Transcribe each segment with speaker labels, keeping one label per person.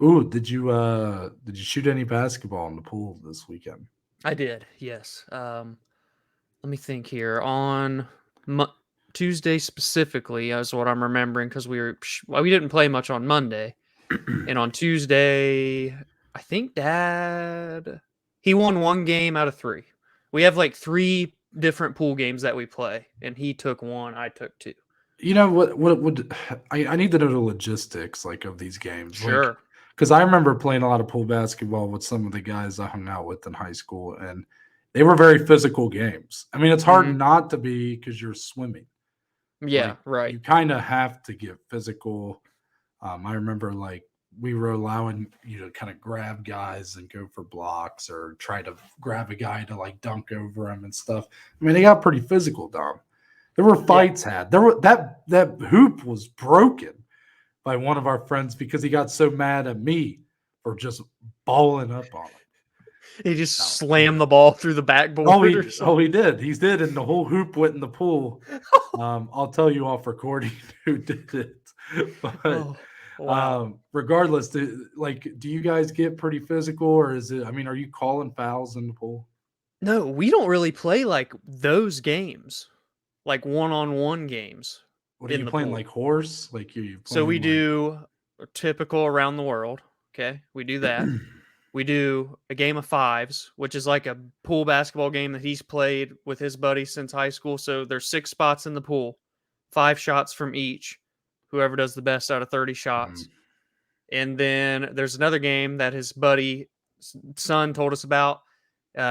Speaker 1: Ooh, did you shoot any basketball in the pool this weekend?
Speaker 2: I did, yes. Let me think here. On Mo- Tuesday specifically, is what I'm remembering because we didn't play much on Monday, and on Tuesday, I think Dad he won one game out of three. We have like three different pool games that we play, and he took one, I took two.
Speaker 1: You know what? What would I need to know the logistics like of these games, like
Speaker 2: Sure.
Speaker 1: because I remember playing a lot of pool basketball with some of the guys I hung out with in high school, and they were very physical games. I mean, it's hard
Speaker 2: Hmm.
Speaker 1: not to be because you're swimming.
Speaker 2: Yeah.
Speaker 1: Like
Speaker 2: Right.
Speaker 1: you kind of have to get physical. I remember like we were allowing you to kind of grab guys and go for blocks or try to grab a guy to like dunk over him and stuff. I mean, they got pretty physical, Dom. There were
Speaker 2: Yeah.
Speaker 1: fights had. There were that hoop was broken by one of our friends because he got so mad at me for just balling up on him.
Speaker 2: He just
Speaker 1: No.
Speaker 2: slammed the ball through the backboard or something.
Speaker 1: He did. He did, and the whole hoop went in the pool. I'll tell you off recording who did it. But
Speaker 2: Oh, wow.
Speaker 1: regardless, do you guys get pretty physical, or is it? I mean, are you calling fouls in the pool?
Speaker 2: No, we don't really play like those games, like one-on-one games
Speaker 1: What are
Speaker 2: in
Speaker 1: you
Speaker 2: the
Speaker 1: playing
Speaker 2: pool.
Speaker 1: like horse? Like you
Speaker 2: So we
Speaker 1: playing like
Speaker 2: do a typical around the world. Okay, we do that. We do a game of fives, which is like a pool basketball game that he's played with his buddies since high school. So there's 6 spots in the pool, 5 shots from each, whoever does the best out of 30
Speaker 1: mm,
Speaker 2: shots. And then there's another game that his buddy son told us about.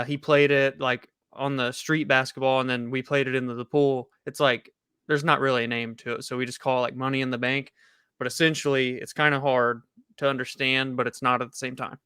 Speaker 2: He played it like on the street basketball, and then we played it into the pool. It's like there's not really a name to it, so we just call it like Money in the Bank. But essentially, it's kind of hard to understand, but it's not at the same time.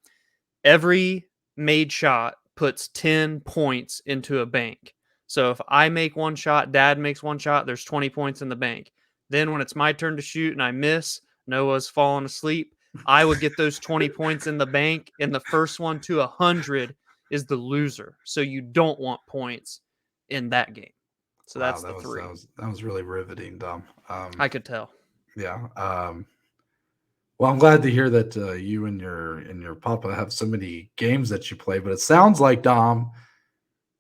Speaker 2: Every made shot puts 10 points into a bank. So if I make one shot, Dad makes one shot, there's 20 points in the bank. Then when it's my turn to shoot and I miss, Noah's fallen asleep, I would get those 20 points in the bank, and the first one to 100 is the loser. So you don't want points in that game. So
Speaker 1: wow,
Speaker 2: that's the three.
Speaker 1: that was really riveting, Dom.
Speaker 2: I could tell.
Speaker 1: Yeah. Well, I'm glad to hear that you and your papa have so many games that you play. But it sounds like Dom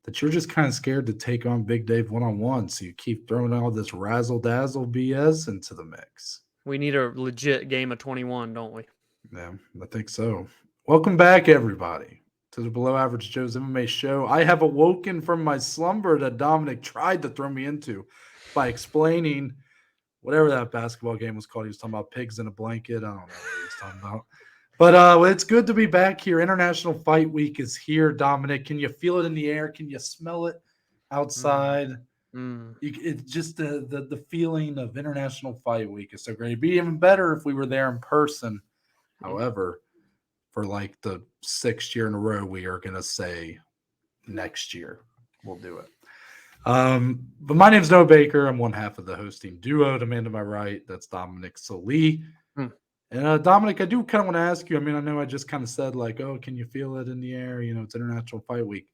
Speaker 1: that you're just kind of scared to take on Big Dave one on one, so you keep throwing all this razzle dazzle BS into the mix.
Speaker 2: We need a legit game of 21, don't we?
Speaker 1: Yeah, I think so. Welcome back, everybody, to the Below Average Joe's MMA show. I have awoken from my slumber that Dominic tried to throw me into by explaining whatever that basketball game was called. He was talking about pigs in a blanket. I don't know what he was talking about. But it's good to be back here. International Fight Week is here, Dominic. Can you feel it in the air? Can you smell it
Speaker 2: Mm,
Speaker 1: outside?
Speaker 2: mm.
Speaker 1: It's just the feeling of International Fight Week is so great. It'd be even better if we were there in person. However, for like the sixth year in a row, we are going to say next year we'll do it. But my name's Noah Baker. I'm one half of the hosting duo. The man to my right, that's Dominic Solie.
Speaker 2: Mm.
Speaker 1: And Dominic, I do kind of want to ask you. I mean, I know I just kind of said like, "Oh, can you feel it in the air?" You know, it's International Fight Week.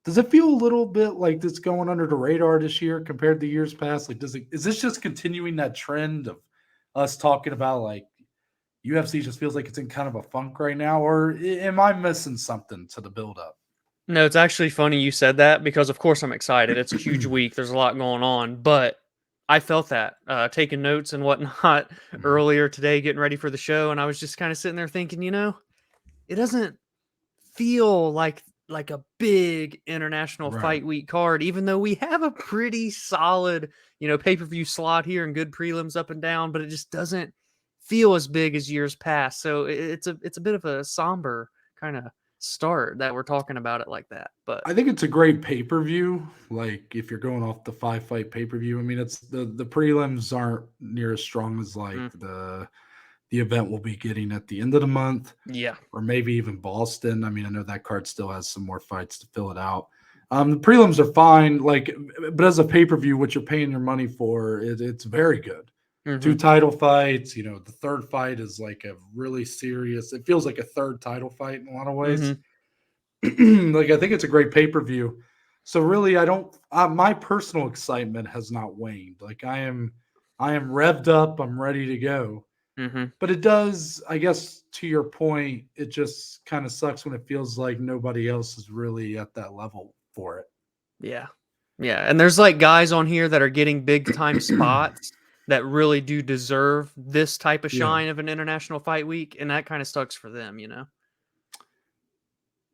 Speaker 1: Does it feel a little bit like this going under the radar this year compared to years past? Like, is this just continuing that trend of us talking about like UFC just feels like it's in kind of a funk right now, or am I missing something to the buildup?
Speaker 2: No, it's actually funny you said that because, of course, I'm excited. It's a huge week. There's a lot going on, but I felt that taking notes and whatnot earlier today, getting ready for the show, and I was just kind of sitting there thinking, it doesn't feel like a big international
Speaker 1: Right.
Speaker 2: fight week card, even though we have a pretty solid, pay-per-view slot here and good prelims up and down, but it just doesn't feel as big as years past. So it's a bit of a somber kind of start that we're talking about it like that. But
Speaker 1: I think it's a great pay per view. Like if you're going off the 5 fight pay per view, I mean, it's the prelims aren't near as strong as like
Speaker 2: mm,
Speaker 1: the event we'll be getting at the end of the month,
Speaker 2: yeah,
Speaker 1: or maybe even Boston. I mean, I know that card still has some more fights to fill it out. The prelims are fine, like, but as a pay per view, what you're paying your money for, it's very good. Two
Speaker 2: hmm,
Speaker 1: title fights. You know, the third fight is like a really serious. It feels like a third title fight in a lot of ways.
Speaker 2: hmm,
Speaker 1: Like I think it's a great pay per view. So really, I don't. My personal excitement has not waned. Like I am revved up. I'm ready to go.
Speaker 2: Mm-hmm.
Speaker 1: But it does, I guess, to your point, it just kind of sucks when it feels like nobody else is really at that level for it.
Speaker 2: Yeah. Yeah. And there's like guys on here that are getting big time spots that really do deserve this type of
Speaker 1: Yeah.
Speaker 2: shine of an international fight week. And that kind of sucks for them, you know?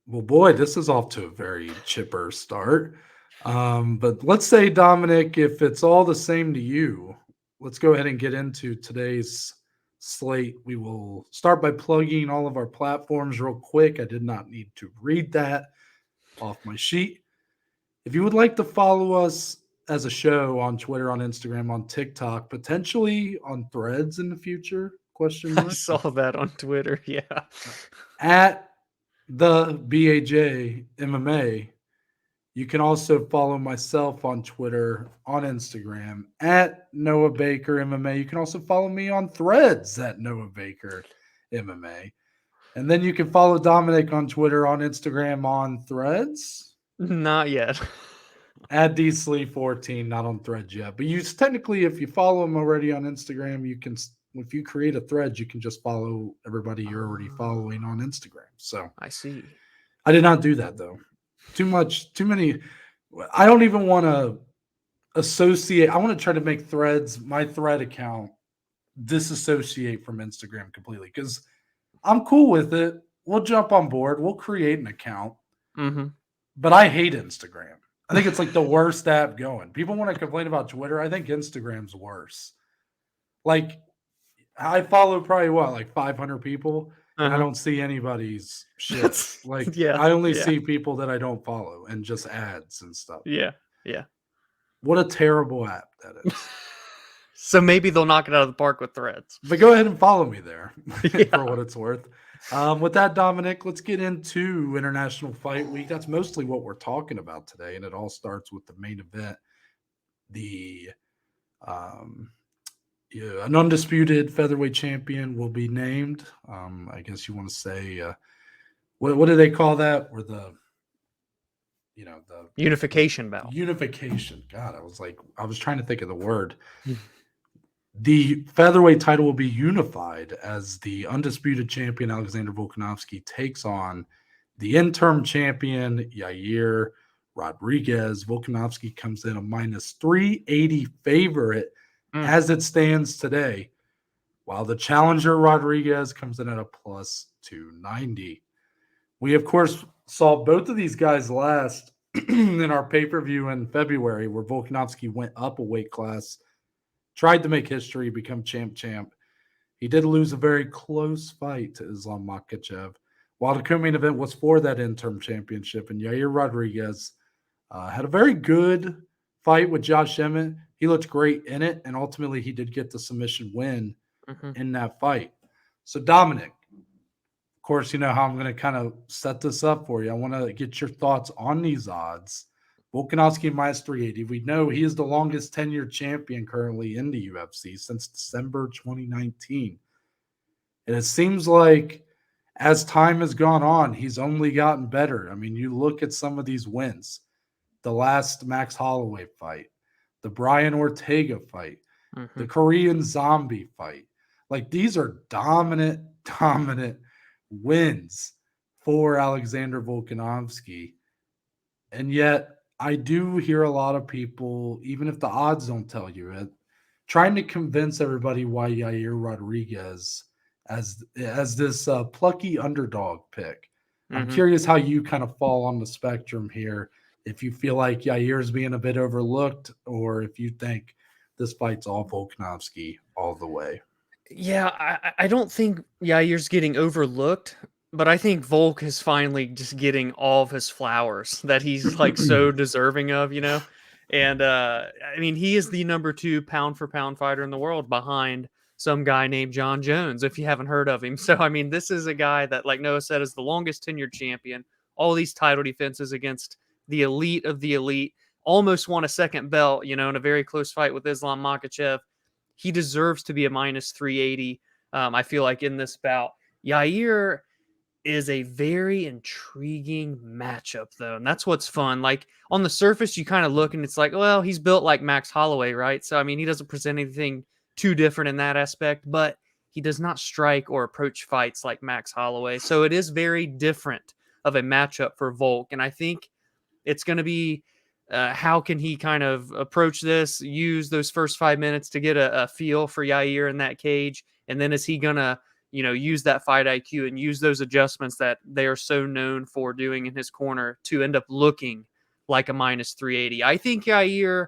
Speaker 1: Well, boy, this is off to a very chipper start. But let's say, Dominic, if it's all the same to you, let's go ahead and get into today's slate. We will start by plugging all of our platforms real quick. I did not need to read that off my sheet. If you would like to follow us as a show on Twitter, on Instagram, on TikTok, potentially on Threads in the future, question
Speaker 2: I
Speaker 1: mark,
Speaker 2: saw that on Twitter. Yeah.
Speaker 1: at the BAJ MMA. You can also follow myself on Twitter, on Instagram, at Noah Baker MMA. You can also follow me on Threads at Noah Baker MMA. And then you can follow Dominic on Twitter, on Instagram, on Threads.
Speaker 2: Not yet.
Speaker 1: At DSlee14, not on Threads yet. But you technically, if you follow him already on Instagram, you can, if you create a thread, you can just follow everybody you're already following on Instagram. So
Speaker 2: I see.
Speaker 1: I did not do that though. Too many. I don't even want to associate. I want to try to make Threads, my Thread account, disassociate from Instagram completely because I'm cool with it. We'll jump on board. We'll create an account.
Speaker 2: Mm-hmm.
Speaker 1: But I hate Instagram. I think it's like the worst app going. People want to complain about Twitter. I think Instagram's worse. Like, I follow probably like 500 people, and I don't see anybody's shit. Like,
Speaker 2: Yeah.
Speaker 1: I only see people that I don't follow and just ads and stuff.
Speaker 2: Yeah. Yeah.
Speaker 1: What a terrible app that is.
Speaker 2: So maybe they'll knock it out of the park with Threads.
Speaker 1: But go ahead and follow me there
Speaker 2: Yeah.
Speaker 1: for what it's worth. With that, Dominic, let's get into International Fight Week. That's mostly what we're talking about today, and it all starts with the main event. An undisputed featherweight champion will be named. I guess you want to say, what do they call that? Or the
Speaker 2: unification bout.
Speaker 1: Unification. God, I was trying to think of the word. The featherweight title will be unified as the undisputed champion Alexander Volkanovski takes on the interim champion Yair Rodriguez. Volkanovski comes in a minus 380 favorite as it stands today, while the challenger Rodriguez comes in at a plus 290. We, of course, saw both of these guys last in our pay-per-view in February, where Volkanovski went up a weight class, tried to make history, become champ. He did lose a very close fight to Islam Makhachev, while the co-main event was for that interim championship. And Yair Rodriguez had a very good fight with Josh Emmett. He looked great in it, and ultimately he did get the submission win in that fight. So, Dominic, of course, you know how I'm going to kind of set this up for you. I want to get your thoughts on these odds. Volkanovski minus 380. We know he is the longest tenured champion currently in the UFC since December 2019. And it seems like as time has gone on, he's only gotten better. I mean, you look at some of these wins. The last Max Holloway fight, the Brian Ortega fight, the Korean Zombie fight. Like, these are dominant wins for Alexander Volkanovski. And yet, I do hear a lot of people, even if the odds don't tell you it, trying to convince everybody why Yair Rodriguez as this plucky underdog pick. I'm curious how you kind of fall on the spectrum here. If you feel like Yair's being a bit overlooked, or if you think this fight's all Volkanovski all the way.
Speaker 2: Yeah, I don't think Yair's getting overlooked, but I think Volk is finally just getting all of his flowers that he's like so deserving of, you know? And I mean, he is the number 2 pound for pound fighter in the world behind some guy named John Jones, if you haven't heard of him. So, I mean, this is a guy that, like Noah said, is the longest tenured champion, all these title defenses against the elite of the elite, almost won a second belt, you know, in a very close fight with Islam Makhachev. He deserves to be a minus 380. I feel like in this bout, Yair is a very intriguing matchup, though. And that's what's fun. Like, on the surface, you kind of look and it's like, well, he's built like Max Holloway, right? So, I mean, he doesn't present anything too different in that aspect, but he does not strike or approach fights like Max Holloway. So it is very different of a matchup for Volk. And I think it's going to be how can he kind of approach this, use those first 5 minutes to get a feel for Yair in that cage. And then is he going to, use that fight IQ and use those adjustments that they are so known for doing in his corner to end up looking like a minus 380. I think Yair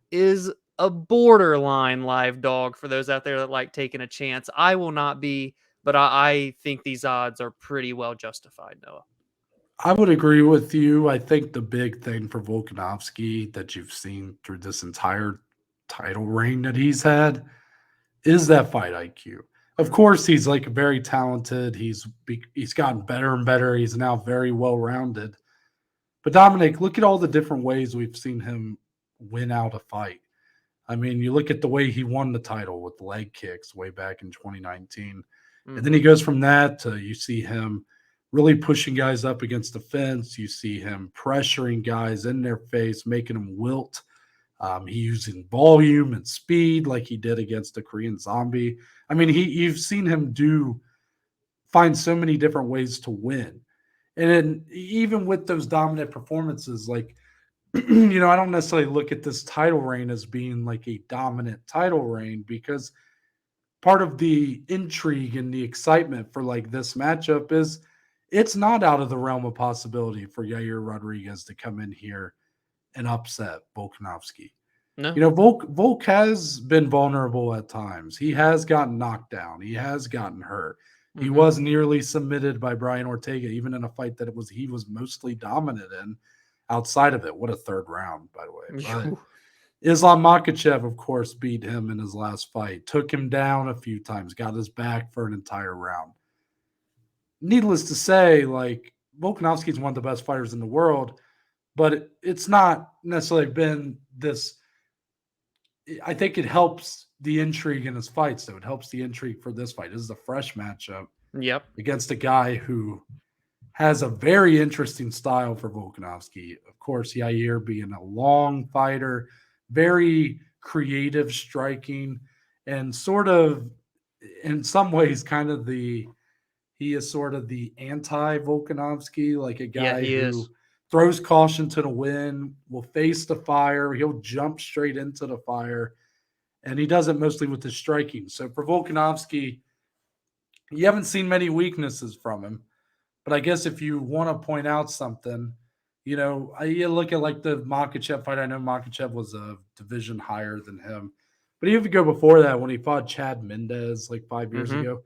Speaker 2: is a borderline live dog for those out there that like taking a chance. I will not be, but I think these odds are pretty well justified, Noah.
Speaker 1: I would agree with you. I think the big thing for Volkanovski that you've seen through this entire title reign that he's had is that fight IQ. Of course, he's like very talented. He's gotten better and better. He's now very well rounded. But Dominic, look at all the different ways we've seen him win out a fight. I mean, you look at the way he won the title with leg kicks way back in 2019. And then he goes from that to you see him really pushing guys up against the fence. You see him pressuring guys in their face, making them wilt. He using volume and speed like he did against the Korean Zombie. I mean, you've seen him find so many different ways to win. And then even with those dominant performances, like, I don't necessarily look at this title reign as being like a dominant title reign, because part of the intrigue and the excitement for like this matchup is it's not out of the realm of possibility for Yair Rodriguez to come in here and upset Volkanovski.
Speaker 2: No.
Speaker 1: Volk has been vulnerable at times. He has gotten knocked down. He has gotten hurt. He was nearly submitted by Brian Ortega, even in a fight that he was mostly dominant in outside of it. What a third round, by the way. But Islam Makhachev, of course, beat him in his last fight, took him down a few times, got his back for an entire round. Needless to say, like, Volkanovski is one of the best fighters in the world, but it's not necessarily been this. I think it helps the intrigue in his fights, though. It helps the intrigue for this fight. This is a fresh matchup against a guy who has a very interesting style for Volkanovski. Of course, Yair being a long fighter, very creative striking, and sort of, in some ways, he is sort of the anti-Volkanovski, like a guy who throws caution to the wind, will face the fire, he'll jump straight into the fire, and he does it mostly with his striking. So for Volkanovski, you haven't seen many weaknesses from him. But I guess if you want to point out something, you look at like the Makhachev fight. I know Makhachev was a division higher than him. But even if you go before that, when he fought Chad Mendez like 5 years ago,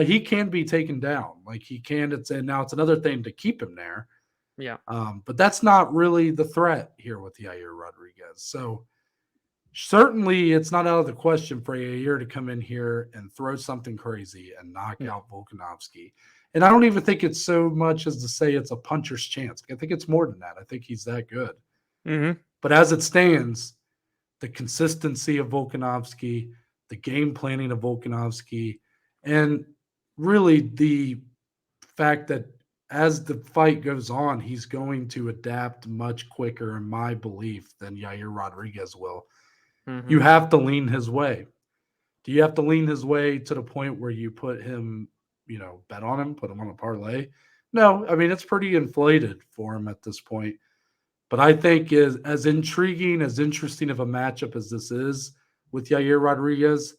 Speaker 1: he can be taken down. Like he can. Now it's another thing to keep him there.
Speaker 2: Yeah.
Speaker 1: But that's not really the threat here with Yair Rodriguez. So certainly it's not out of the question for Yair to come in here and throw something crazy and knock out Volkanovski. And I don't even think it's so much as to say it's a puncher's chance. I think it's more than that. I think he's that good. But as it stands, the consistency of Volkanovski, the game planning of Volkanovski, and really the fact that as the fight goes on, he's going to adapt much quicker, in my belief, than Yair Rodriguez will. You have to lean his way. Do you have to lean his way to the point where you put him, bet on him, put him on a parlay? No, I mean, it's pretty inflated for him at this point. But I think as intriguing, as interesting of a matchup as this is with Yair Rodriguez,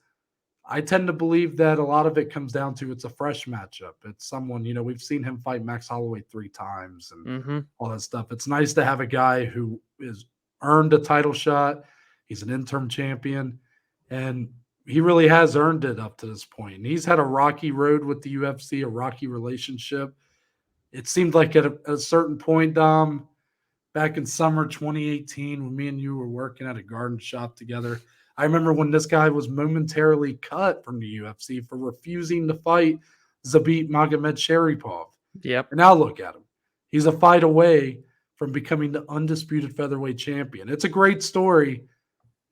Speaker 1: I tend to believe that a lot of it comes down to it's a fresh matchup. It's someone, we've seen him fight Max Holloway 3 times and all that stuff. It's nice to have a guy who has earned a title shot. He's an interim champion, and he really has earned it up to this point. And he's had a rocky road with the UFC, a rocky relationship. It seemed like at a certain point, Dom, back in summer 2018, when me and you were working at a garden shop together, I remember when this guy was momentarily cut from the UFC for refusing to fight Zabit Magomedsharipov.
Speaker 2: Yep.
Speaker 1: And now look at him. He's a fight away from becoming the undisputed featherweight champion. It's a great story.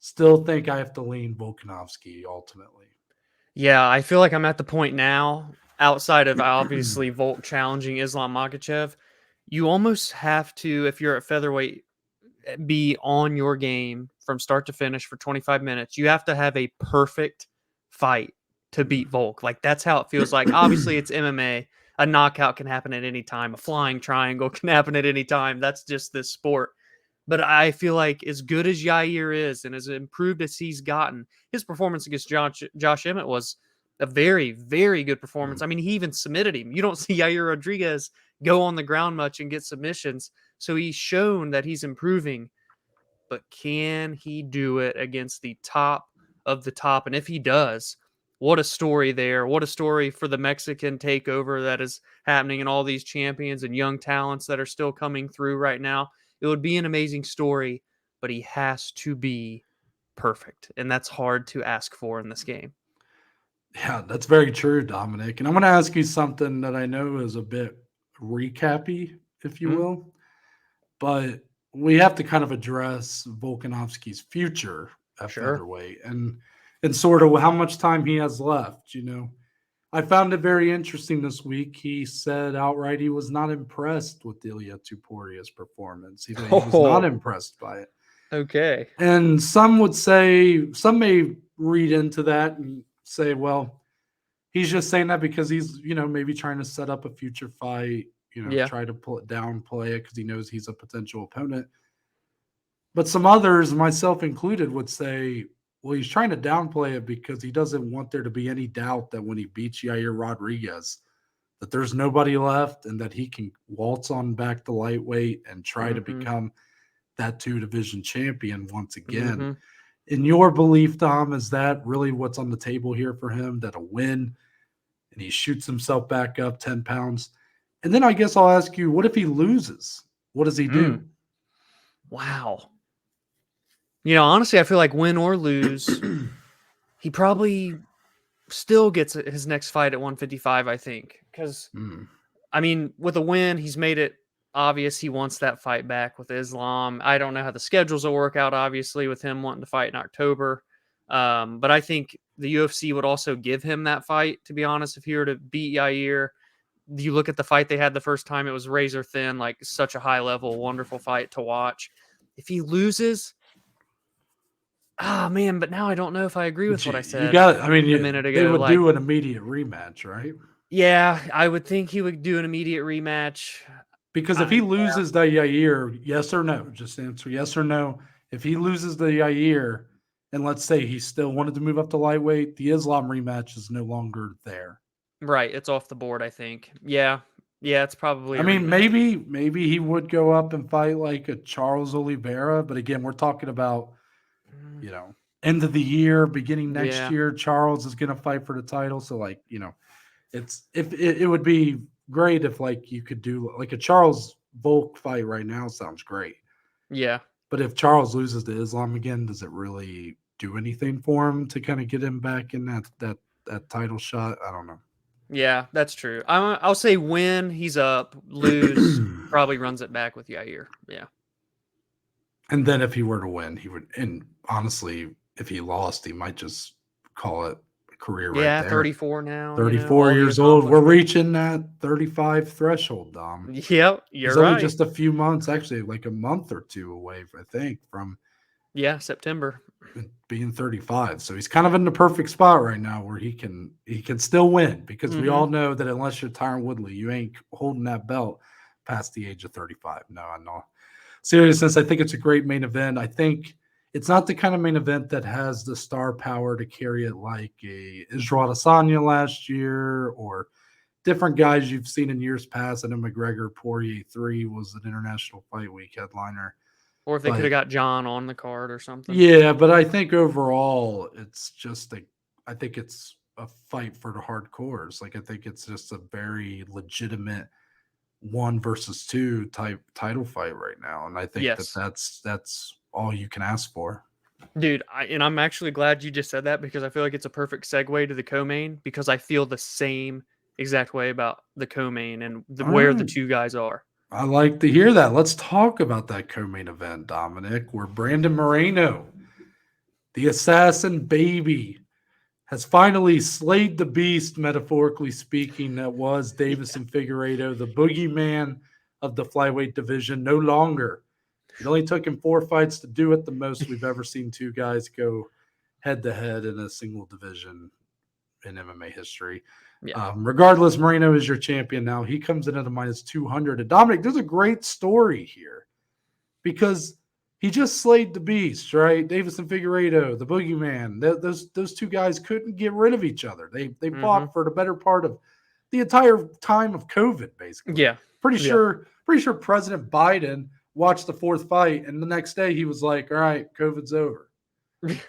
Speaker 1: Still think I have to lean Volkanovski ultimately.
Speaker 2: Yeah, I feel like I'm at the point now, outside of obviously Volk challenging Islam Makhachev, you almost have to, if you're at featherweight, be on your game from start to finish for 25 minutes. You have to have a perfect fight to beat Volk. Like, that's how it feels like. Obviously, it's MMA. A knockout can happen at any time. A flying triangle can happen at any time. That's just this sport. But I feel like as good as Yair is and as improved as he's gotten, his performance against Josh Emmett was a very, very good performance. I mean, he even submitted him. You don't see Yair Rodriguez go on the ground much and get submissions. So he's shown that he's improving. But can he do it against the top of the top? And if he does, what a story there. What a story for the Mexican takeover that is happening and all these champions and young talents that are still coming through right now. It would be an amazing story, but he has to be perfect. And that's hard to ask for in this game.
Speaker 1: Yeah, that's very true, Dominic. And I'm going to ask you something that I know is a bit recappy, if you will, but we have to kind of address Volkanovski's future at
Speaker 2: Sure.
Speaker 1: featherweight and sort of how much time he has left. I found it very interesting this week. He said outright he was not impressed with Ilia Tuporia's performance. He was not impressed by it.
Speaker 2: Okay.
Speaker 1: And some may read into that and say, well, he's just saying that because he's, maybe trying to set up a future fight, try to downplay it because he knows he's a potential opponent. But some others, myself included, would say, well, he's trying to downplay it because he doesn't want there to be any doubt that when he beats Yair Rodriguez, that there's nobody left and that he can waltz on back to lightweight and try to become that 2-division champion once again. In your belief, Tom, is that really what's on the table here for him, that a win and he shoots himself back up 10 pounds? And then I guess I'll ask you, what if he loses? What does he do?
Speaker 2: Wow. Honestly, I feel like win or lose, he probably still gets his next fight at 155, I think. Because, I mean, with a win, he's made it obvious he wants that fight back with Islam. I don't know how the schedules will work out, obviously, with him wanting to fight in October. But I think the UFC would also give him that fight, to be honest, if he were to beat Yair. You look at the fight they had the first time, it was razor thin, like such a high level, wonderful fight to watch. If he loses... man, but now I don't know if I agree with what I said a minute ago.
Speaker 1: They would do an immediate rematch, right?
Speaker 2: Yeah, I would think he would do an immediate rematch.
Speaker 1: Because if he loses the Yair, yes or no, just answer yes or no. If he loses the Yair, and let's say he still wanted to move up to lightweight, the Islam rematch is no longer there.
Speaker 2: Right, it's off the board, I think. Yeah, it's probably.
Speaker 1: Maybe he would go up and fight like a Charles Oliveira, but again, we're talking about, end of the year, beginning next year. Charles is going to fight for the title, so it would be great if you could do like a Charles Volk fight right now. Sounds great.
Speaker 2: Yeah,
Speaker 1: but if Charles loses to Islam again, does it really do anything for him to kind of get him back in that title shot? I don't know.
Speaker 2: Yeah, that's true. I'll say win, he's up. Lose, probably runs it back with Yair. Yeah.
Speaker 1: And then if he were to win, he would. And honestly, if he lost, he might just call it a career right there.
Speaker 2: 34 now.
Speaker 1: 34 years old. We're reaching that 35 threshold, Dom.
Speaker 2: Yep, you're
Speaker 1: He's
Speaker 2: right.
Speaker 1: only just a few months, actually, like a month or two away, I think, from
Speaker 2: September
Speaker 1: being 35. So he's kind of in the perfect spot right now where he can still win, because we all know that unless you're Tyron Woodley, you ain't holding that belt past the age of 35. No, I know. Seriousness, I think it's a great main event. I think it's not the kind of main event that has the star power to carry it like a Israel Adesanya last year or different guys you've seen in years past. I know McGregor Poirier 3 was an International Fight Week headliner.
Speaker 2: Or if they could have got John on the card or something.
Speaker 1: Yeah, but I think overall it's just I think it's a fight for the hardcores. I think it's just a very legitimate 1 versus 2 type title fight right now, and I think that's all you can ask for.
Speaker 2: Dude, I'm actually glad you just said that, because I feel like it's a perfect segue to the co-main, because I feel the same exact way about the co-main and where the two guys are.
Speaker 1: I like to hear that. Let's talk about that co-main event, Dominic, where Brandon Moreno, the assassin baby, has finally slayed the beast, metaphorically speaking, that was Davison Figueiredo, the boogeyman of the flyweight division. No longer. It only took him 4 fights to do it, the most we've ever seen 2 guys go head-to-head in a single division. in MMA history.
Speaker 2: Yeah.
Speaker 1: Regardless, Moreno is your champion now. He comes in at a minus 200. And Dominic, there's a great story here because he just slayed the beast, right? Davis and Figueiredo, the boogeyman. Those two guys couldn't get rid of each other. They fought for the better part of the entire time of COVID, basically.
Speaker 2: Yeah.
Speaker 1: Pretty sure President Biden watched the fourth fight, and the next day he was like, all right, COVID's over.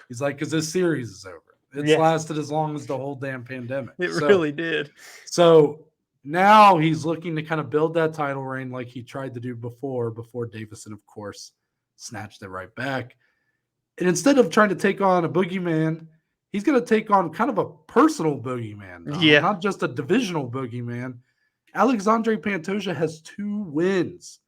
Speaker 1: He's like, because this series is over. It's lasted as long as the whole damn pandemic.
Speaker 2: It really did.
Speaker 1: So now he's looking to kind of build that title reign like he tried to do before Davison, of course, snatched it right back. And instead of trying to take on a boogeyman, he's going to take on kind of a personal boogeyman. Not just a divisional boogeyman. Alexandre Pantoja has 2 wins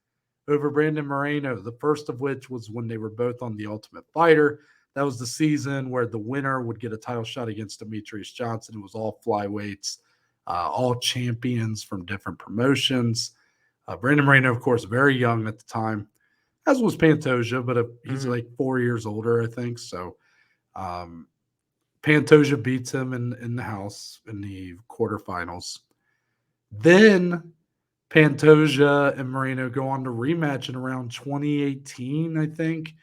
Speaker 1: over Brandon Moreno, the first of which was when they were both on The Ultimate Fighter. That was the season where the winner would get a title shot against Demetrius Johnson. It was all flyweights, all champions from different promotions. Brandon Moreno, of course, very young at the time, as was Pantoja, but he's like 4 years older, I think. So Pantoja beats him in the house in the quarterfinals. Then Pantoja and Moreno go on to rematch in around 2018, I think.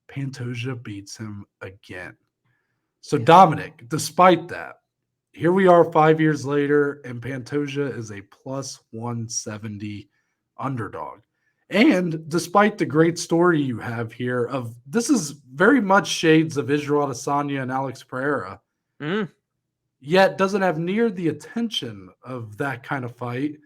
Speaker 1: Pantoja beats him again. So, Dominic, despite that, here we are 5 years later, and Pantoja is a plus 170 underdog. And despite the great story you have here of this is very much shades of Israel Adesanya and Alex Pereira, yet doesn't have near the attention of that kind of fight.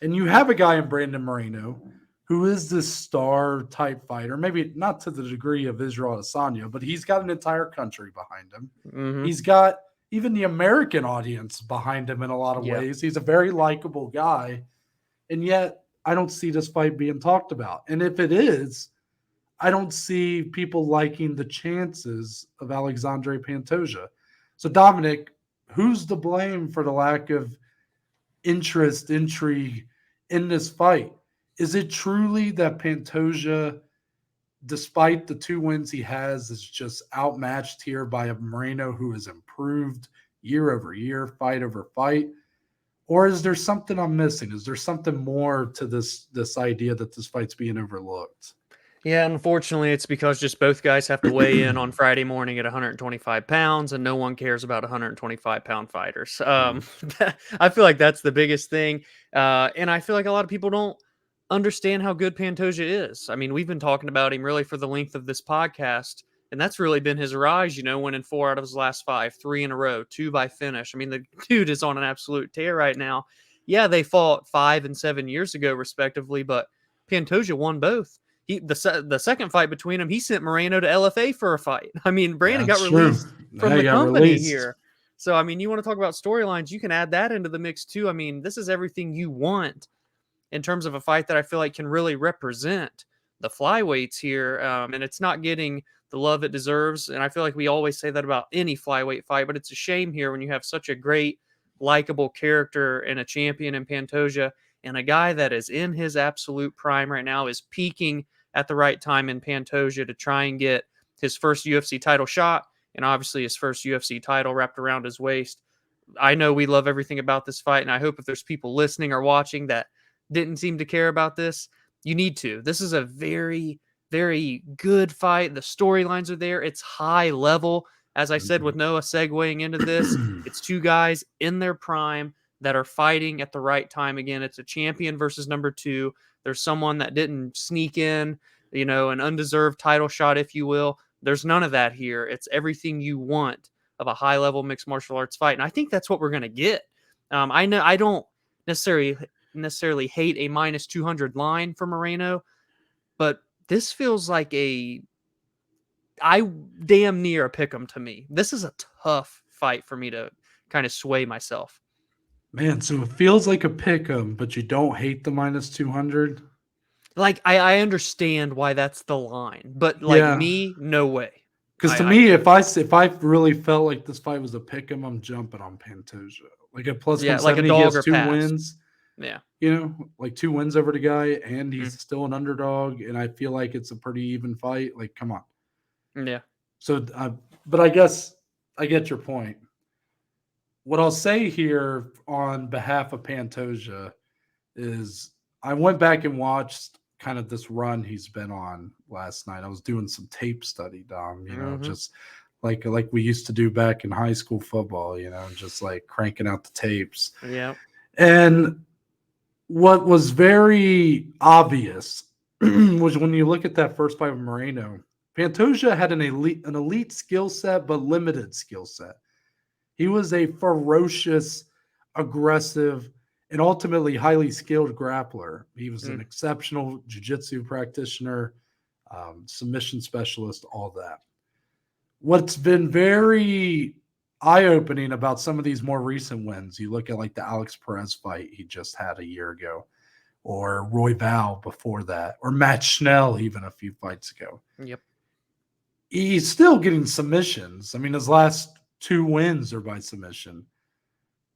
Speaker 1: And you have a guy in Brandon Moreno who is this star type fighter, maybe not to the degree of Israel Adesanya, but he's got an entire country behind him. He's got even the American audience behind him in a lot of ways. He's a very likable guy. And yet I don't see this fight being talked about. And if it is, I don't see people liking the chances of Alexandre Pantoja. So, Dominic, who's to blame for the lack of interest, intrigue in this fight? Is it truly that Pantoja, despite the 2 wins he has, is just outmatched here by a Moreno who has improved year over year, fight over fight? Or is there something I'm missing? Is there something more to this idea that this fight's being overlooked?
Speaker 2: Yeah, unfortunately, it's because just both guys have to weigh in on Friday morning at 125 pounds, and no one cares about 125-pound fighters. I feel like that's the biggest thing. And I feel like a lot of people don't understand how good Pantoja is. I mean, we've been talking about him really for the length of this podcast, and that's really been his rise, winning 4 out of his last 5, 3 in a row, 2 by finish. I mean, the dude is on an absolute tear right now. Yeah, they fought 5 and 7 years ago, respectively, but Pantoja won both. The second fight between them, he sent Moreno to LFA for a fight. I mean, Brandon got released from the company here. So, I mean, you want to talk about storylines, you can add that into the mix too. I mean, this is everything you want in terms of a fight that I feel like can really represent the flyweights here. And it's not getting the love it deserves. And I feel like we always say that about any flyweight fight, but it's a shame here when you have such a great, likable character and a champion in Pantoja and a guy that is in his absolute prime right now, is peaking at the right time in Pantoja to try and get his first UFC title shot and obviously his first UFC title wrapped around his waist. I know we love everything about this fight, and I hope if there's people listening or watching that didn't seem to care about this, you need to. This is a very, very good fight. The storylines are there. It's high level. As I said with Noah segueing into this, it's 2 guys in their prime that are fighting at the right time. Again, it's a champion versus number 2. There's someone that didn't sneak in, an undeserved title shot, if you will. There's none of that here. It's everything you want of a high-level mixed martial arts fight, and I think that's what we're going to get. I know I don't necessarily hate a minus 200 line for Moreno, but this feels like I damn near a pick 'em to me. This is a tough fight for me to kind of sway myself.
Speaker 1: Man, so it feels like a pick 'em, but you don't hate the minus 200?
Speaker 2: Like, I understand why that's the line, but me, no way.
Speaker 1: Because to me, if I really felt like this fight was a pick 'em, I'm jumping on Pantoja. Like at plus 170,
Speaker 2: like a dog,
Speaker 1: he has 2 wins.
Speaker 2: Yeah.
Speaker 1: Like 2 wins over the guy, and he's still an underdog, and I feel like it's a pretty even fight. Like, come on.
Speaker 2: Yeah.
Speaker 1: So, but I guess I get your point. what I'll say here on behalf of Pantoja is I went back and watched kind of this run he's been on last night. I was doing some tape study, Dom, just like we used to do back in high school football, just like cranking out the tapes.
Speaker 2: Yeah.
Speaker 1: And what was very obvious was when you look at that first fight with Moreno, Pantoja had an elite skill set, but limited skill set. He was a ferocious, aggressive, and ultimately highly skilled grappler. He was an exceptional jiu-jitsu practitioner, submission specialist, all that. What's been very eye-opening about some of these more recent wins, you look at like the Alex Perez fight he just had a year ago, or Roy Val before that, or Matt Schnell even a few fights ago.
Speaker 2: Yep.
Speaker 1: He's still getting submissions. I mean, his last 2 wins are by submission.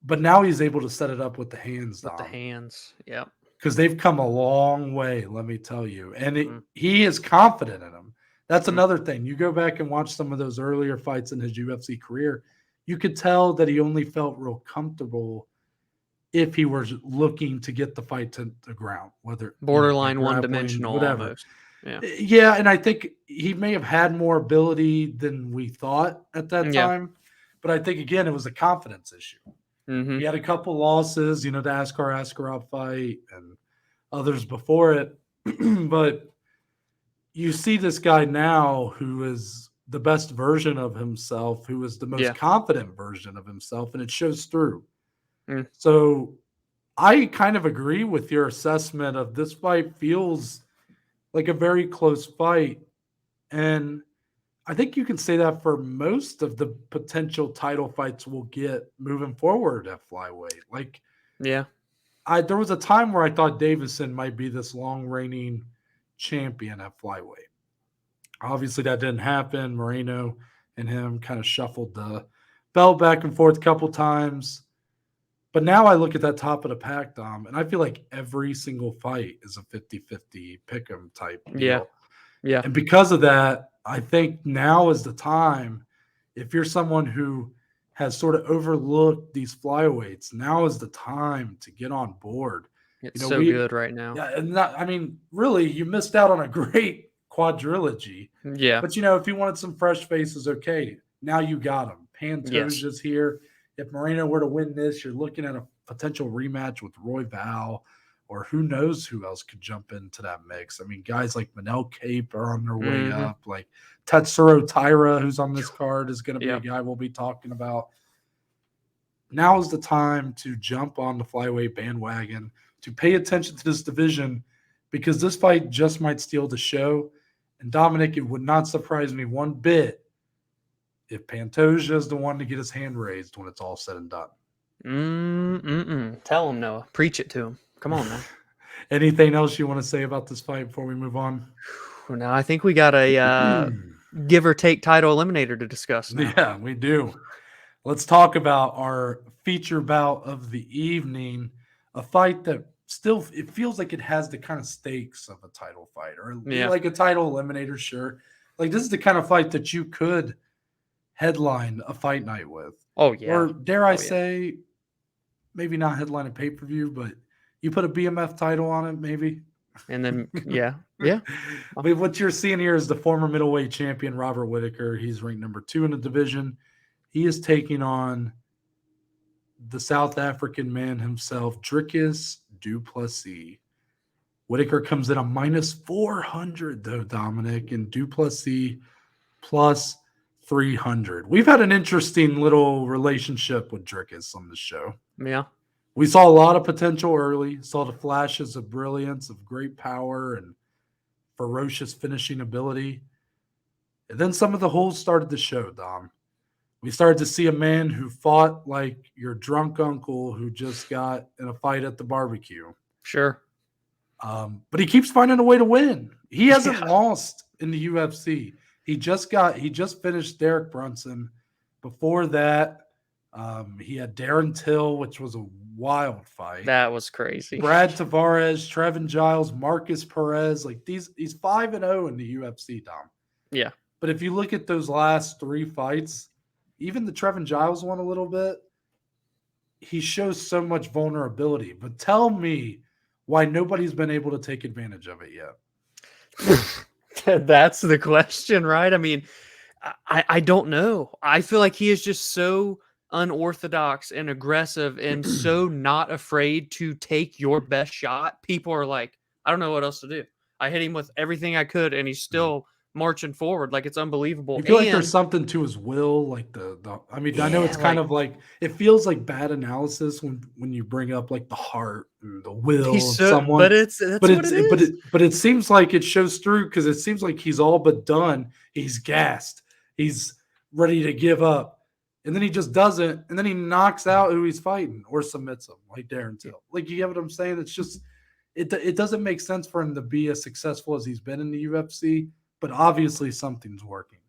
Speaker 1: But now he's able to set it up with the hands.
Speaker 2: With the hands, yeah.
Speaker 1: Because they've come a long way, let me tell you. And he is confident in them. That's another thing. You go back and watch some of those earlier fights in his UFC career, you could tell that he only felt real comfortable if he was looking to get the fight to the ground, whether
Speaker 2: borderline one-dimensional,
Speaker 1: whatever.
Speaker 2: Almost.
Speaker 1: Yeah, and I think he may have had more ability than we thought at that time. But I think, again, it was a confidence issue. He had a couple losses, the Askar Askarov fight and others before it. But you see this guy now who is the best version of himself, who is the most confident version of himself, and it shows through. So I kind of agree with your assessment of this fight feels like a very close fight. And I think you can say that for most of the potential title fights we'll get moving forward at flyweight. Like, there was a time where I thought Davison might be this long reigning champion at flyweight. Obviously, that didn't happen. Moreno and him kind of shuffled the belt back and forth a couple times. But now I look at that top of the pack, Dom, and I feel like every single fight is a 50-50 pick'em type deal.
Speaker 2: Yeah.
Speaker 1: And because of that, I think now is the time, if you're someone who has sort of overlooked these flyweights, now is the time to get on board.
Speaker 2: It's good right now.
Speaker 1: Yeah, and really, you missed out on a great quadrilogy.
Speaker 2: Yeah.
Speaker 1: But, if you wanted some fresh faces, okay, now you got them. Pantoja's here. If Moreno were to win this, you're looking at a potential rematch with Roy Val, or who knows who else could jump into that mix. I mean, guys like Manel Cape are on their way up. Like Tetsuro Taira, who's on this card, is going to be a guy we'll be talking about. Now is the time to jump on the flyweight bandwagon, to pay attention to this division, because this fight just might steal the show. And Dominic, it would not surprise me one bit if Pantoja is the one to get his hand raised when it's all said and done.
Speaker 2: Tell him, Noah. Preach it to him. Come on, man.
Speaker 1: Anything else you want to say about this fight before we move on?
Speaker 2: Now, I think we got a give or take title eliminator to discuss now.
Speaker 1: Yeah, we do. Let's talk about our feature bout of the evening, a fight that still, it feels like it has the kind of stakes of a title fight, or like a title eliminator, sure. Like, this is the kind of fight that you could headline a fight night with.
Speaker 2: Oh, yeah.
Speaker 1: Or dare I say, maybe not headline a pay-per-view, but you put a BMF title on it, maybe.
Speaker 2: And then, yeah.
Speaker 1: But what you're seeing here is the former middleweight champion, Robert Whittaker. He's ranked number 2 in the division. He is taking on the South African man himself, Dricus Du Plessis. Whittaker comes in a minus 400, though, Dominic, and Du Plessis plus 300. We've had an interesting little relationship with Dricus on the show.
Speaker 2: Yeah.
Speaker 1: We saw a lot of potential early, saw the flashes of brilliance, of great power, and ferocious finishing ability. And then some of the holes started to show, Dom. We started to see a man who fought like your drunk uncle who just got in a fight at the barbecue.
Speaker 2: Sure.
Speaker 1: But he keeps finding a way to win. He hasn't lost in the UFC. He just finished Derek Brunson. Before that, he had Darren Till, which was a wild fight.
Speaker 2: That was crazy.
Speaker 1: Brad Tavares, Trevin Giles, Marcus Perez. Like he's 5-0 in the UFC, Dom.
Speaker 2: Yeah.
Speaker 1: But if you look at those last 3 fights, even the Trevin Giles one a little bit, he shows so much vulnerability. But tell me why nobody's been able to take advantage of it yet.
Speaker 2: That's the question, right? I mean, I don't know. I feel like he is just so unorthodox and aggressive and so not afraid to take your best shot. People are like, I don't know what else to do. I hit him with everything I could, and he's still marching forward. Like, it's unbelievable.
Speaker 1: You feel like there's
Speaker 2: And
Speaker 1: something to his will, like the I mean, I know
Speaker 2: yeah,
Speaker 1: it's kind
Speaker 2: like
Speaker 1: of like it feels like bad analysis when you bring up like the heart and the will
Speaker 2: he's
Speaker 1: of
Speaker 2: so,
Speaker 1: someone,
Speaker 2: but that's what it is.
Speaker 1: but it seems like it shows through because it seems like he's all but done. He's gassed. He's ready to give up. And then he just doesn't, and then he knocks out who he's fighting or submits him, like Darren Till. Like you get what I'm saying? It's just it doesn't make sense for him to be as successful as he's been in the UFC, but obviously something's working.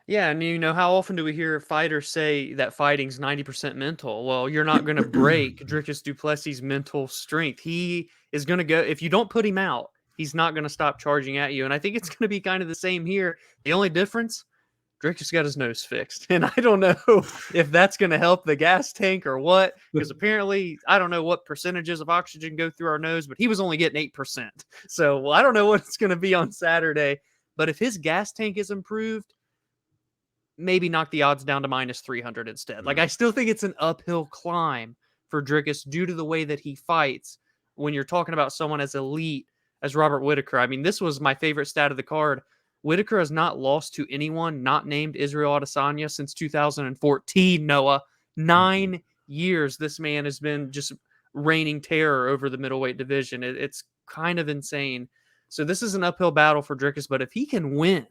Speaker 2: Yeah, and how often do we hear fighters say that fighting's 90% mental? Well, you're not going to break Dricus Du Plessis' mental strength. He is going to go, if you don't put him out, he's not going to stop charging at you. And I think it's going to be kind of the same here. The only difference, Dricus got his nose fixed. And I don't know if that's going to help the gas tank or what, because apparently, I don't know what percentages of oxygen go through our nose, but he was only getting 8%. So I don't know what it's going to be on Saturday. But if his gas tank is improved, maybe knock the odds down to minus 300 instead. Like, I still think it's an uphill climb for Dricus due to the way that he fights when you're talking about someone as elite as Robert Whittaker. I mean, this was my favorite stat of the card. Whittaker has not lost to anyone not named Israel Adesanya since 2014, Noah. 9 years this man has been just reigning terror over the middleweight division. It's kind of insane. So this is an uphill battle for Dricus, but if he can win,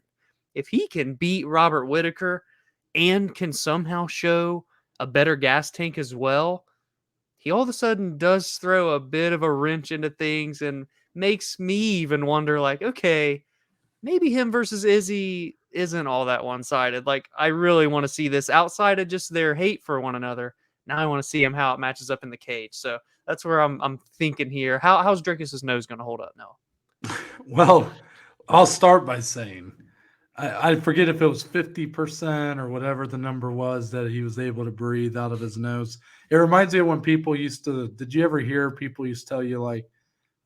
Speaker 2: if he can beat Robert Whittaker and can somehow show a better gas tank as well, he all of a sudden does throw a bit of a wrench into things and makes me even wonder, like, okay, maybe him versus Izzy isn't all that one-sided. Like, I really want to see this outside of just their hate for one another. Now I want to see him how it matches up in the cage. So that's where I'm thinking here. How's Dricus's nose going to hold up now?
Speaker 1: Well, I'll start by saying I forget if it was 50% or whatever the number was that he was able to breathe out of his nose. It reminds me of when people used to, did you ever hear people used to tell you, like,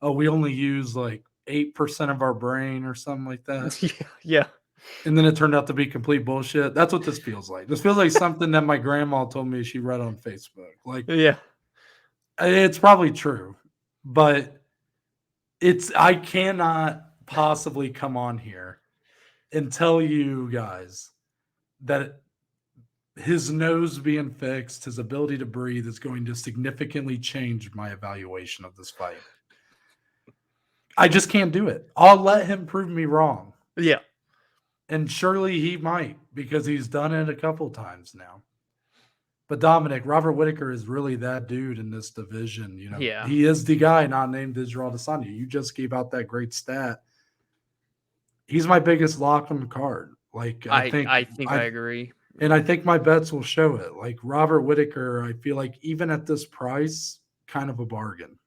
Speaker 1: oh, we only use like 8% of our brain or something like that?
Speaker 2: Yeah.
Speaker 1: And then it turned out to be complete bullshit. That's what this feels like. This feels like something that my grandma told me she read on Facebook. Like,
Speaker 2: Yeah.
Speaker 1: it's probably true, but I cannot possibly come on here and tell you guys that his nose being fixed, his ability to breathe is going to significantly change my evaluation of this fight. I just can't do it. I'll let him prove me wrong.
Speaker 2: Yeah.
Speaker 1: And surely he might, because he's done it a couple times now. But Dominic, Robert Whittaker is really that dude in this division.
Speaker 2: Yeah.
Speaker 1: He is the guy not named Israel Adesanya. You just gave out that great stat. He's my biggest lock on the card. Like, I think
Speaker 2: I agree.
Speaker 1: And I think my bets will show it. Like Robert Whittaker, I feel like even at this price, kind of a bargain.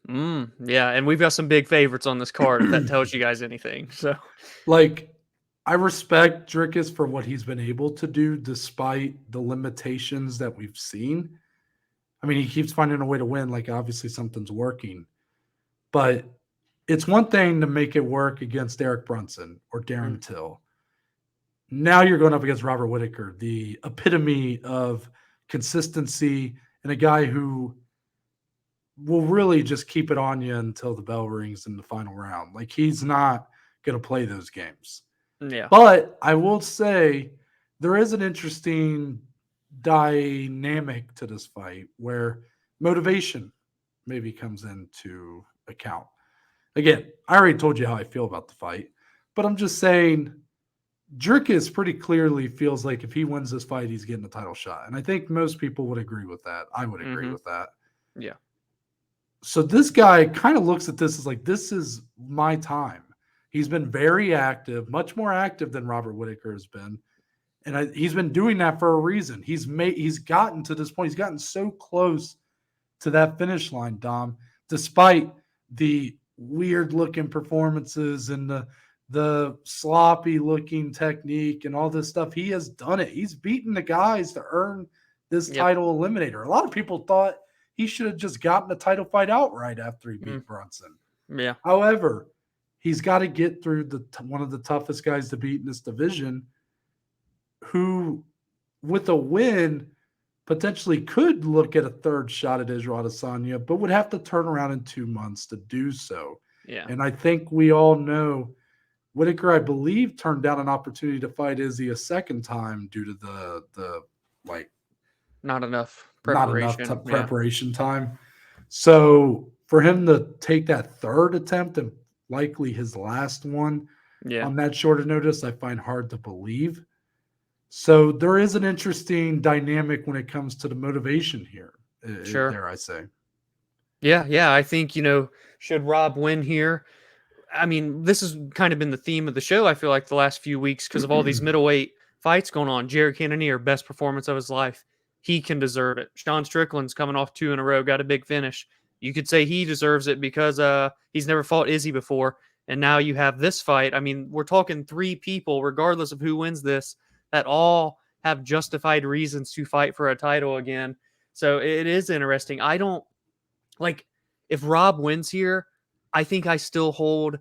Speaker 2: Yeah, and we've got some big favorites on this card, if that tells you guys anything. So,
Speaker 1: like, I respect Dricus for what he's been able to do despite the limitations that we've seen. I mean, he keeps finding a way to win. Like, obviously something's working. But it's one thing to make it work against Derek Brunson or Darren Till. Now you're going up against Robert Whittaker, the epitome of consistency and a guy who will really just keep it on you until the bell rings in the final round. Like, he's not going to play those games.
Speaker 2: yeah.
Speaker 1: But I will say there is an interesting dynamic to this fight where motivation maybe comes into account. Again, I already told you how I feel about the fight, but I'm just saying Dricus pretty clearly feels like if he wins this fight, he's getting a title shot. And I think most people would agree with that. I would agree with that.
Speaker 2: Yeah.
Speaker 1: So this guy kind of looks at this as like, this is my time. He's been very active, much more active than Robert Whittaker has been. And he's been doing that for a reason. He's gotten to this point. He's gotten so close to that finish line, Dom, despite the weird looking performances and the sloppy looking technique and all this stuff. He has done it. He's beaten the guys to earn this
Speaker 2: Yep.
Speaker 1: title eliminator. A lot of people thought he should have just gotten the title fight outright after he beat
Speaker 2: Mm.
Speaker 1: Brunson.
Speaker 2: Yeah.
Speaker 1: However, he's got to get through one of the toughest guys to beat in this division, who, with a win, potentially could look at a third shot at Israel Adesanya, but would have to turn around in 2 months to do so.
Speaker 2: Yeah.
Speaker 1: And I think we all know Whittaker, I believe, turned down an opportunity to fight Izzy a second time due to the like
Speaker 2: Not enough
Speaker 1: not enough
Speaker 2: preparation. Yeah.
Speaker 1: preparation time. So for him to take that third attempt and likely his last one
Speaker 2: Yeah.
Speaker 1: on that shorter notice, I find hard to believe. So there is an interesting dynamic when it comes to the motivation here.
Speaker 2: Sure.
Speaker 1: Dare I say?
Speaker 2: Yeah. Yeah. I think, should Rob win here? I mean, this has kind of been the theme of the show, I feel like, the last few weeks because of all these middleweight fights going on. Jared Cannonier, best performance of his life. He can deserve it. Sean Strickland's coming off 2 in a row, got a big finish. You could say he deserves it because he's never fought Izzy before. And now you have this fight. I mean, we're talking 3 people, regardless of who wins this, that all have justified reasons to fight for a title again. So it is interesting. I don't like if Rob wins here, I think I still hold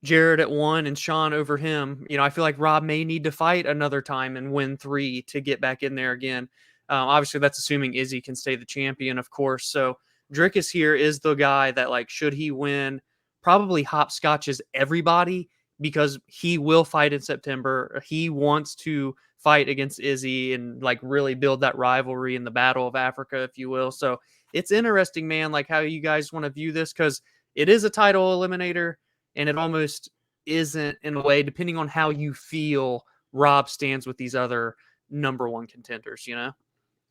Speaker 2: Jared at 1 and Sean over him. I feel like Rob may need to fight another time and win 3 to get back in there again. Obviously, that's assuming Izzy can stay the champion, of course. So Dricus here is the guy that, like, should he win, probably hopscotches everybody because he will fight in September. He wants to fight against Izzy and, like, really build that rivalry in the Battle of Africa, if you will. So it's interesting, man, like how you guys want to view this because it is a title eliminator. And it almost isn't in a way, depending on how you feel Rob stands with these other number 1 contenders,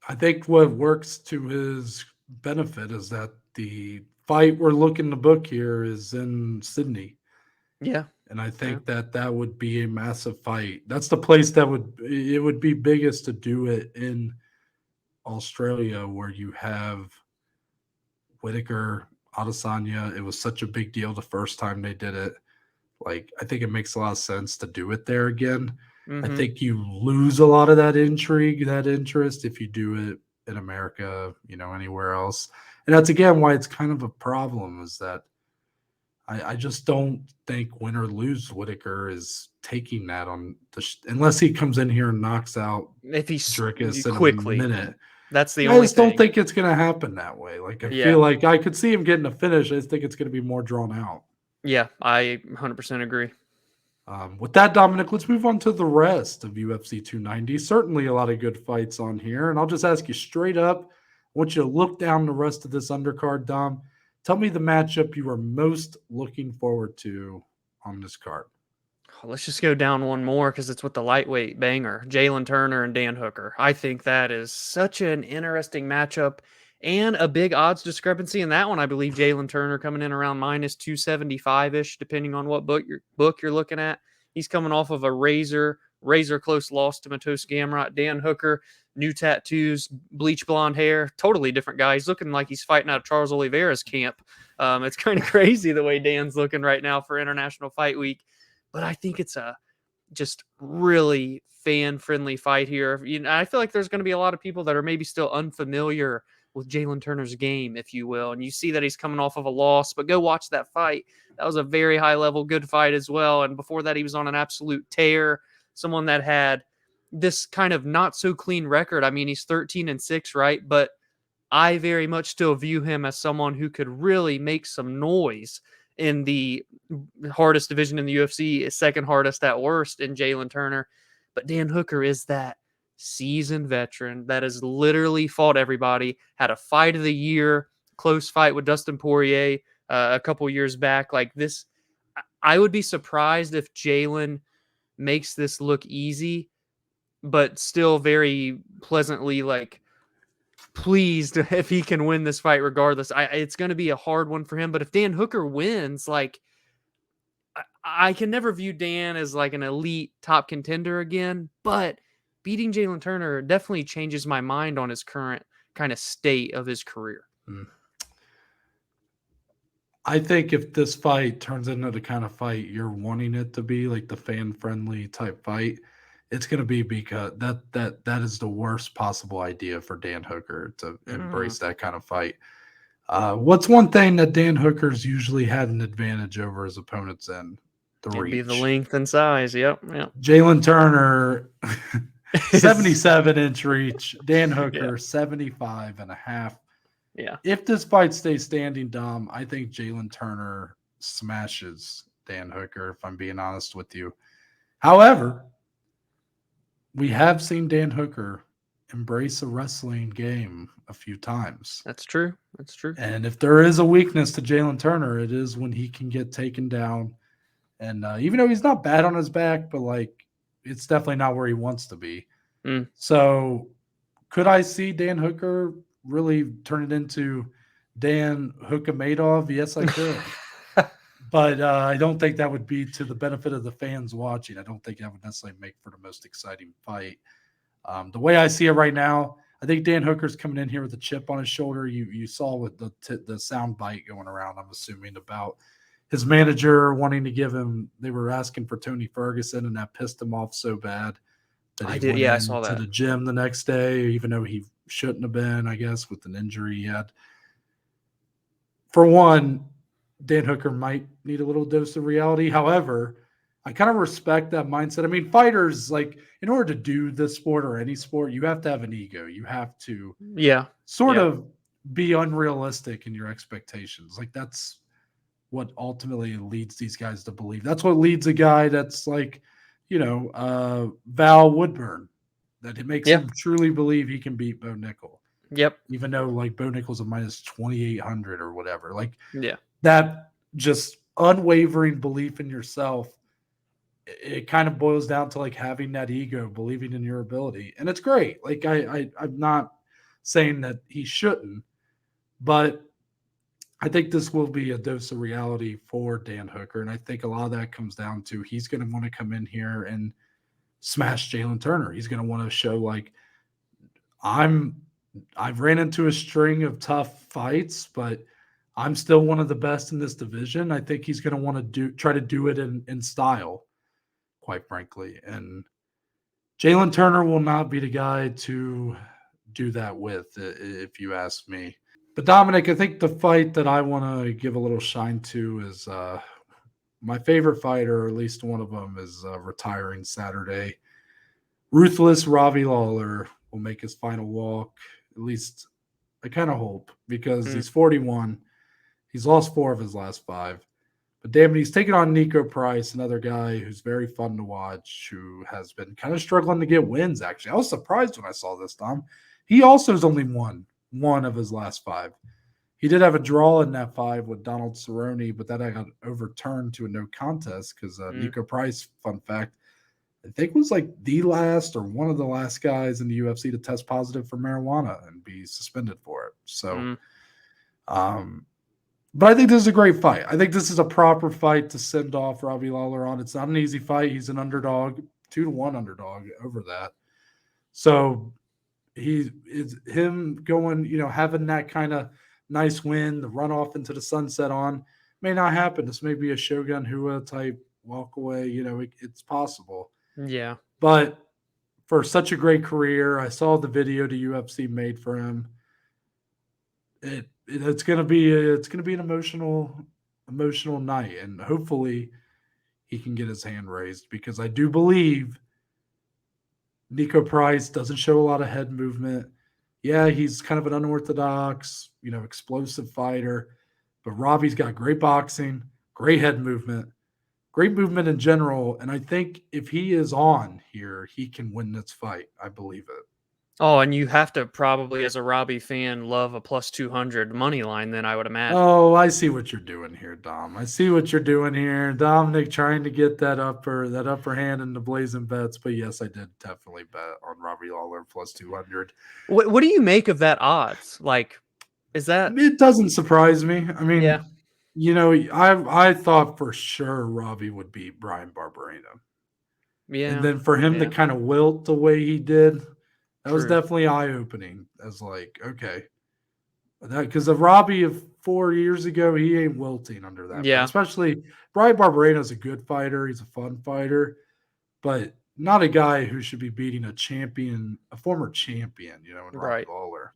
Speaker 1: I think what works to his benefit is that the fight we're looking to book here is in Sydney.
Speaker 2: Yeah.
Speaker 1: And I think that would be a massive fight. That's the place that would be biggest to do it in Australia, where you have Whittaker, Adesanya. It was such a big deal the first time they did it. Like, I think it makes a lot of sense to do it there again. I think you lose a lot of that intrigue, that interest, if you do it in America, anywhere else. And that's, again, why it's kind of a problem, is that I just don't think win or lose Whittaker is taking that on unless he comes in here and knocks out
Speaker 2: if he's
Speaker 1: Dricus in
Speaker 2: quickly.
Speaker 1: a minute.
Speaker 2: That's the
Speaker 1: I
Speaker 2: only
Speaker 1: just don't
Speaker 2: thing.
Speaker 1: think it's going to happen that way. Like, I feel like I could see him getting a finish. I just think it's going to be more drawn out.
Speaker 2: Yeah, I 100% agree.
Speaker 1: With that, Dominic, let's move on to the rest of UFC 290. Certainly a lot of good fights on here. And I'll just ask you straight up, I want you to look down the rest of this undercard, Dom. Tell me the matchup you are most looking forward to on this card.
Speaker 2: Let's just go down one more because it's with the lightweight banger, Jalin Turner and Dan Hooker. I think that is such an interesting matchup and a big odds discrepancy in that one. I believe Jalin Turner coming in around minus 275-ish, depending on what book you're looking at. He's coming off of a razor close loss to Matos Gamrot. Dan Hooker, new tattoos, bleach blonde hair, totally different guy. He's looking like he's fighting out of Charles Oliveira's camp. It's kind of crazy the way Dan's looking right now for International Fight Week. But I think it's a just really fan-friendly fight here. I feel like there's going to be a lot of people that are maybe still unfamiliar with Jalin Turner's game, if you will. And you see that he's coming off of a loss, but go watch that fight. That was a very high-level, good fight as well. And before that, he was on an absolute tear. Someone that had this kind of not-so-clean record. I mean, he's 13-6, right? But I very much still view him as someone who could really make some noise in the hardest division in the UFC, second hardest at worst in Jalin Turner. But Dan Hooker is that seasoned veteran that has literally fought everybody, had a fight of the year, close fight with Dustin Poirier a couple years back. Like this, I would be surprised if Jalin makes this look easy, but still very pleasantly pleased if he can win this fight regardless. It's going to be a hard one for him, but if Dan Hooker wins, I can never view Dan as like an elite top contender again, but beating Jalin Turner definitely changes my mind on his current kind of state of his career.
Speaker 1: I think if this fight turns into the kind of fight you're wanting it to be, like the fan-friendly type fight, it's going to be because that is the worst possible idea for Dan Hooker to embrace that kind of fight. What's one thing that Dan Hooker's usually had an advantage over his opponents in? The
Speaker 2: It'd be the
Speaker 1: reach.
Speaker 2: length and size. Yep.
Speaker 1: Jalin Turner, 77-inch reach. Dan Hooker,
Speaker 2: Yeah.
Speaker 1: 75 and a half.
Speaker 2: Yeah.
Speaker 1: If this fight stays standing, Dom, I think Jalin Turner smashes Dan Hooker, if I'm being honest with you. However, we have seen Dan Hooker embrace a wrestling game a few times.
Speaker 2: That's true. That's true.
Speaker 1: And if there is a weakness to Jalin Turner, it is when he can get taken down. And even though he's not bad on his back, but like it's definitely not where he wants to be. So could I see Dan Hooker really turn it into Dan Hookamadov? Yes, I could. But I don't think that would be to the benefit of the fans watching. I don't think that would necessarily make for the most exciting fight. The way I see it right now, I think Dan Hooker's coming in here with a chip on his shoulder. You saw with the sound bite going around, I'm assuming, about his manager wanting to give him, they were asking for Tony Ferguson, and that pissed him off so bad that he went
Speaker 2: I saw that.
Speaker 1: to the gym the next day, even though he shouldn't have been, I guess, with an injury he had. For one, Dan Hooker might need a little dose of reality. However, I kind of respect that mindset. I mean, fighters, like, in order to do this sport or any sport, you have to have an ego. You have to sort of be unrealistic in your expectations. Like, that's what ultimately leads these guys to believe. That's what leads a guy that's like, Val Woodburn, that it makes him truly believe he can beat Bo Nickal.
Speaker 2: Yep.
Speaker 1: Even though like Bo Nickal's a minus 2,800 or whatever. Like,
Speaker 2: that
Speaker 1: just unwavering belief in yourself, it kind of boils down to like having that ego, believing in your ability. And it's great. Like I'm not saying that he shouldn't, but I think this will be a dose of reality for Dan Hooker. And I think a lot of that comes down to he's going to want to come in here and smash Jalin Turner. He's going to want to show like, I've ran into a string of tough fights, but I'm still one of the best in this division. I think he's going to want to try to do it in style, quite frankly. And Jalin Turner will not be the guy to do that with, if you ask me. But Dominic, I think the fight that I want to give a little shine to is my favorite fighter, or at least one of them, is retiring Saturday. Ruthless Robbie Lawler will make his final walk. At least I kind of hope, because he's 41. He's lost 4 of his last 5. But damn it, he's taking on Niko Price, another guy who's very fun to watch, who has been kind of struggling to get wins, actually. I was surprised when I saw this, Tom. He also has only won 1 of his last 5. He did have a draw in that 5 with Donald Cerrone, but that got overturned to a no contest because Niko Price, fun fact, I think was like the last or one of the last guys in the UFC to test positive for marijuana and be suspended for it. So, but I think this is a great fight. I think this is a proper fight to send off Robbie Lawler on. It's not an easy fight. He's an underdog, 2-1 underdog over that. So him going, having that kind of nice win, the run off into the sunset on, may not happen. This may be a Shogun Hua type walk away. It's possible.
Speaker 2: Yeah.
Speaker 1: But for such a great career, I saw the video the UFC made for him. It's gonna be an emotional night, and hopefully he can get his hand raised, because I do believe Niko Price doesn't show a lot of head movement. Yeah, he's kind of an unorthodox, explosive fighter, but Robbie's got great boxing, great head movement, great movement in general. And I think if he is on here, he can win this fight. I believe it.
Speaker 2: Oh, and you have to probably, as a Robbie fan, love a plus 200 money line, then, I would imagine.
Speaker 1: Oh, I see what you're doing here, Dom. I see what you're doing here. Dominic trying to get that upper hand in the Blazin Bets. But yes, I did definitely bet on Robbie Lawler plus 200.
Speaker 2: What do you make of that odds? Like, is that...
Speaker 1: It doesn't surprise me. I mean,
Speaker 2: yeah.
Speaker 1: I thought for sure Robbie would beat Brian Barberena.
Speaker 2: Yeah.
Speaker 1: And then for him to kind of wilt the way he did, that was
Speaker 2: True.
Speaker 1: definitely eye-opening. As like, okay. Because of Robbie of 4 years ago, he ain't wilting under that.
Speaker 2: Yeah.
Speaker 1: Especially Brian Barberena is a good fighter. He's a fun fighter. But not a guy who should be beating a former champion, in Robbie
Speaker 2: Right.
Speaker 1: Lawler.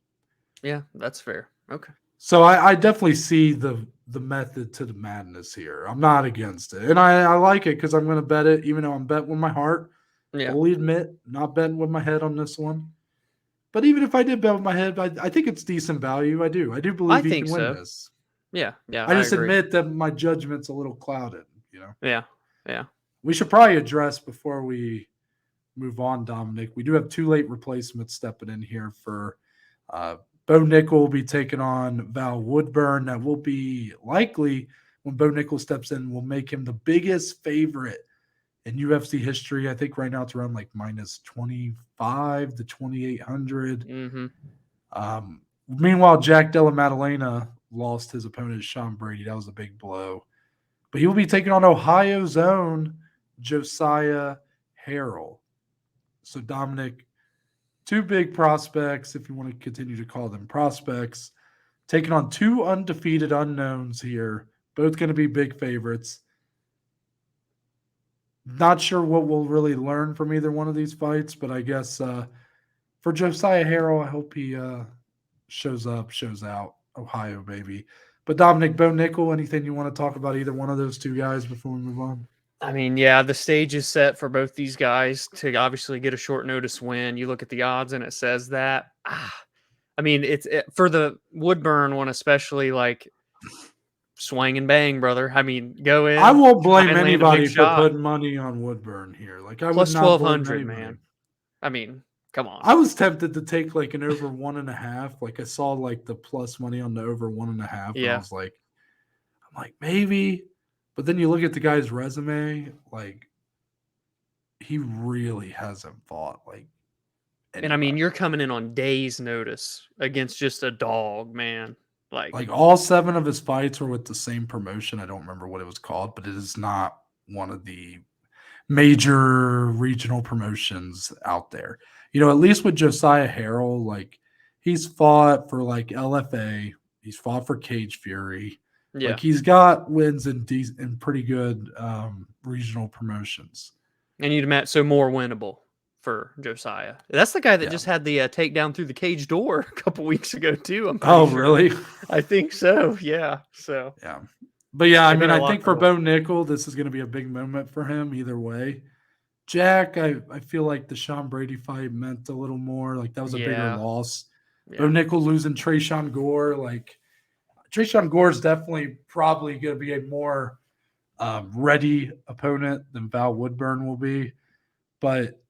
Speaker 2: Yeah, that's fair. Okay.
Speaker 1: So I definitely see the method to the madness here. I'm not against it, and I like it because I'm going to bet it, even though I'm betting with my heart.
Speaker 2: Yeah.
Speaker 1: Fully admit, not betting with my head on this one. But even if I did bet with my head, I think it's decent value. I do
Speaker 2: I
Speaker 1: believe he
Speaker 2: think
Speaker 1: can win
Speaker 2: so.
Speaker 1: this.
Speaker 2: Yeah. Yeah,
Speaker 1: I
Speaker 2: I
Speaker 1: just
Speaker 2: agree.
Speaker 1: admit that my judgment's a little clouded.
Speaker 2: Yeah. Yeah.
Speaker 1: We should probably address before we move on, Dominic. We do have two late replacements stepping in here for uh, Bo Nickal will be taking on Val Woodburn. That will be likely when Bo Nickal steps in, will make him the biggest favorite in UFC history. I think right now it's around like minus 25 to 2,800.
Speaker 2: Mm-hmm.
Speaker 1: Meanwhile, Jack Della Maddalena lost his opponent, Sean Brady. That was a big blow. But he will be taking on Ohio's own Josiah Harrell. So, Dominic, two big prospects, if you want to continue to call them prospects, taking on two undefeated unknowns here, both going to be big favorites. Not sure what we'll really learn from either one of these fights, but I guess for Josiah Harrell, I hope he shows up, shows out. Ohio, baby. But Dominic, Bo Nickal, anything you want to talk about either one of those two guys before we move on?
Speaker 2: I mean, yeah, the stage is set for both these guys to obviously get a short notice win. You look at the odds and it says that. I mean, for the Woodburn one, especially, like, swing and bang, brother. I mean, go in.
Speaker 1: I won't
Speaker 2: Try
Speaker 1: blame
Speaker 2: and land a big
Speaker 1: anybody for
Speaker 2: shot.
Speaker 1: putting money on Woodburn here. Like, I would
Speaker 2: Plus
Speaker 1: not blame
Speaker 2: 1,200,
Speaker 1: anybody.
Speaker 2: man. I mean, come on.
Speaker 1: I was tempted to take like an over 1.5. Like I saw like the plus money on the over 1.5, and I
Speaker 2: Yeah.
Speaker 1: was like, I'm like, maybe. But then you look at the guy's resume, like he really hasn't fought like
Speaker 2: And I mean,
Speaker 1: anybody.
Speaker 2: you're coming in on days' notice against just a dog, man.
Speaker 1: Like all 7 of his fights were with the same promotion. I don't remember what it was called, but it is not one of the major regional promotions out there. At least with Josiah Harrell, like he's fought for like LFA, he's fought for Cage Fury.
Speaker 2: Yeah.
Speaker 1: Like he's got wins in pretty good regional promotions.
Speaker 2: And you'd imagine so more winnable for Josiah. That's the guy that
Speaker 1: Yeah.
Speaker 2: just had the takedown through the cage door a couple weeks ago too. I'm pretty
Speaker 1: Oh,
Speaker 2: sure.
Speaker 1: really?
Speaker 2: I think so. Yeah. So
Speaker 1: Yeah. But yeah, I
Speaker 2: They
Speaker 1: mean,
Speaker 2: better
Speaker 1: I think
Speaker 2: lock
Speaker 1: for
Speaker 2: her up.
Speaker 1: Bo Nickal, this is going to be a big moment for him either way. Jack, I feel like the Sean Brady fight meant a little more. Like that was a bigger
Speaker 2: Yeah.
Speaker 1: loss. Bo
Speaker 2: Yeah.
Speaker 1: Nickal losing Trayshawn Gore, like Trayshawn Gore is definitely probably going to be a more ready opponent than Val Woodburn will be. But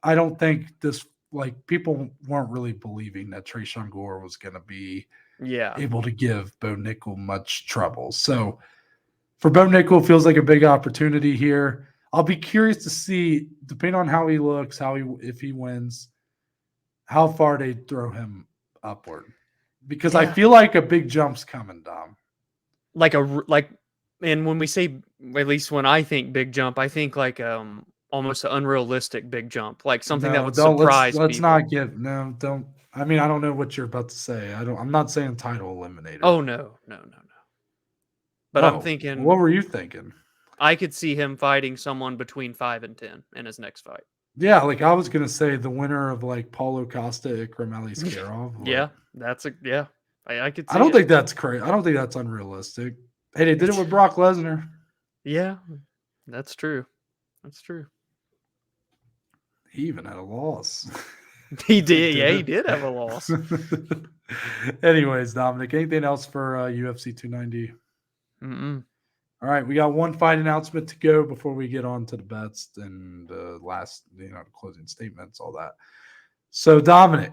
Speaker 1: I don't think this, like, people weren't really believing that Trayshawn Gore was going to be
Speaker 2: Yeah.
Speaker 1: able to give Bo Nickal much trouble. So for Bo Nickal, feels like a big opportunity here. I'll be curious to see, depending on how he looks, if he wins, how far they throw him upward. Because I
Speaker 2: Yeah.
Speaker 1: feel like a big jump's coming, Dom.
Speaker 2: And when we say, at least when I think big jump, I think like almost an unrealistic big jump, like something that
Speaker 1: No,
Speaker 2: would
Speaker 1: don't
Speaker 2: surprise
Speaker 1: let's
Speaker 2: people.
Speaker 1: not get no, don't. I mean, I don't know what you're about to say. I'm not saying title eliminator.
Speaker 2: Oh no. But I'm thinking
Speaker 1: what were you thinking?
Speaker 2: I could see him fighting someone between 5 and 10 in his next fight.
Speaker 1: Yeah, like I was gonna say the winner of like Paulo Costa, Ikram Aliskerov.
Speaker 2: Yeah, I could see
Speaker 1: I don't
Speaker 2: it.
Speaker 1: think that's crazy. I don't think that's unrealistic. Hey, they did it with Brock Lesnar.
Speaker 2: Yeah, that's true. That's true.
Speaker 1: He even had a loss.
Speaker 2: He did. Yeah, he did have a loss.
Speaker 1: Anyways, Dominic, anything else for UFC 290?
Speaker 2: Mm-mm.
Speaker 1: All right, we got one fight announcement to go before we get on to the bets and last, closing statements, all that. So, Dominic,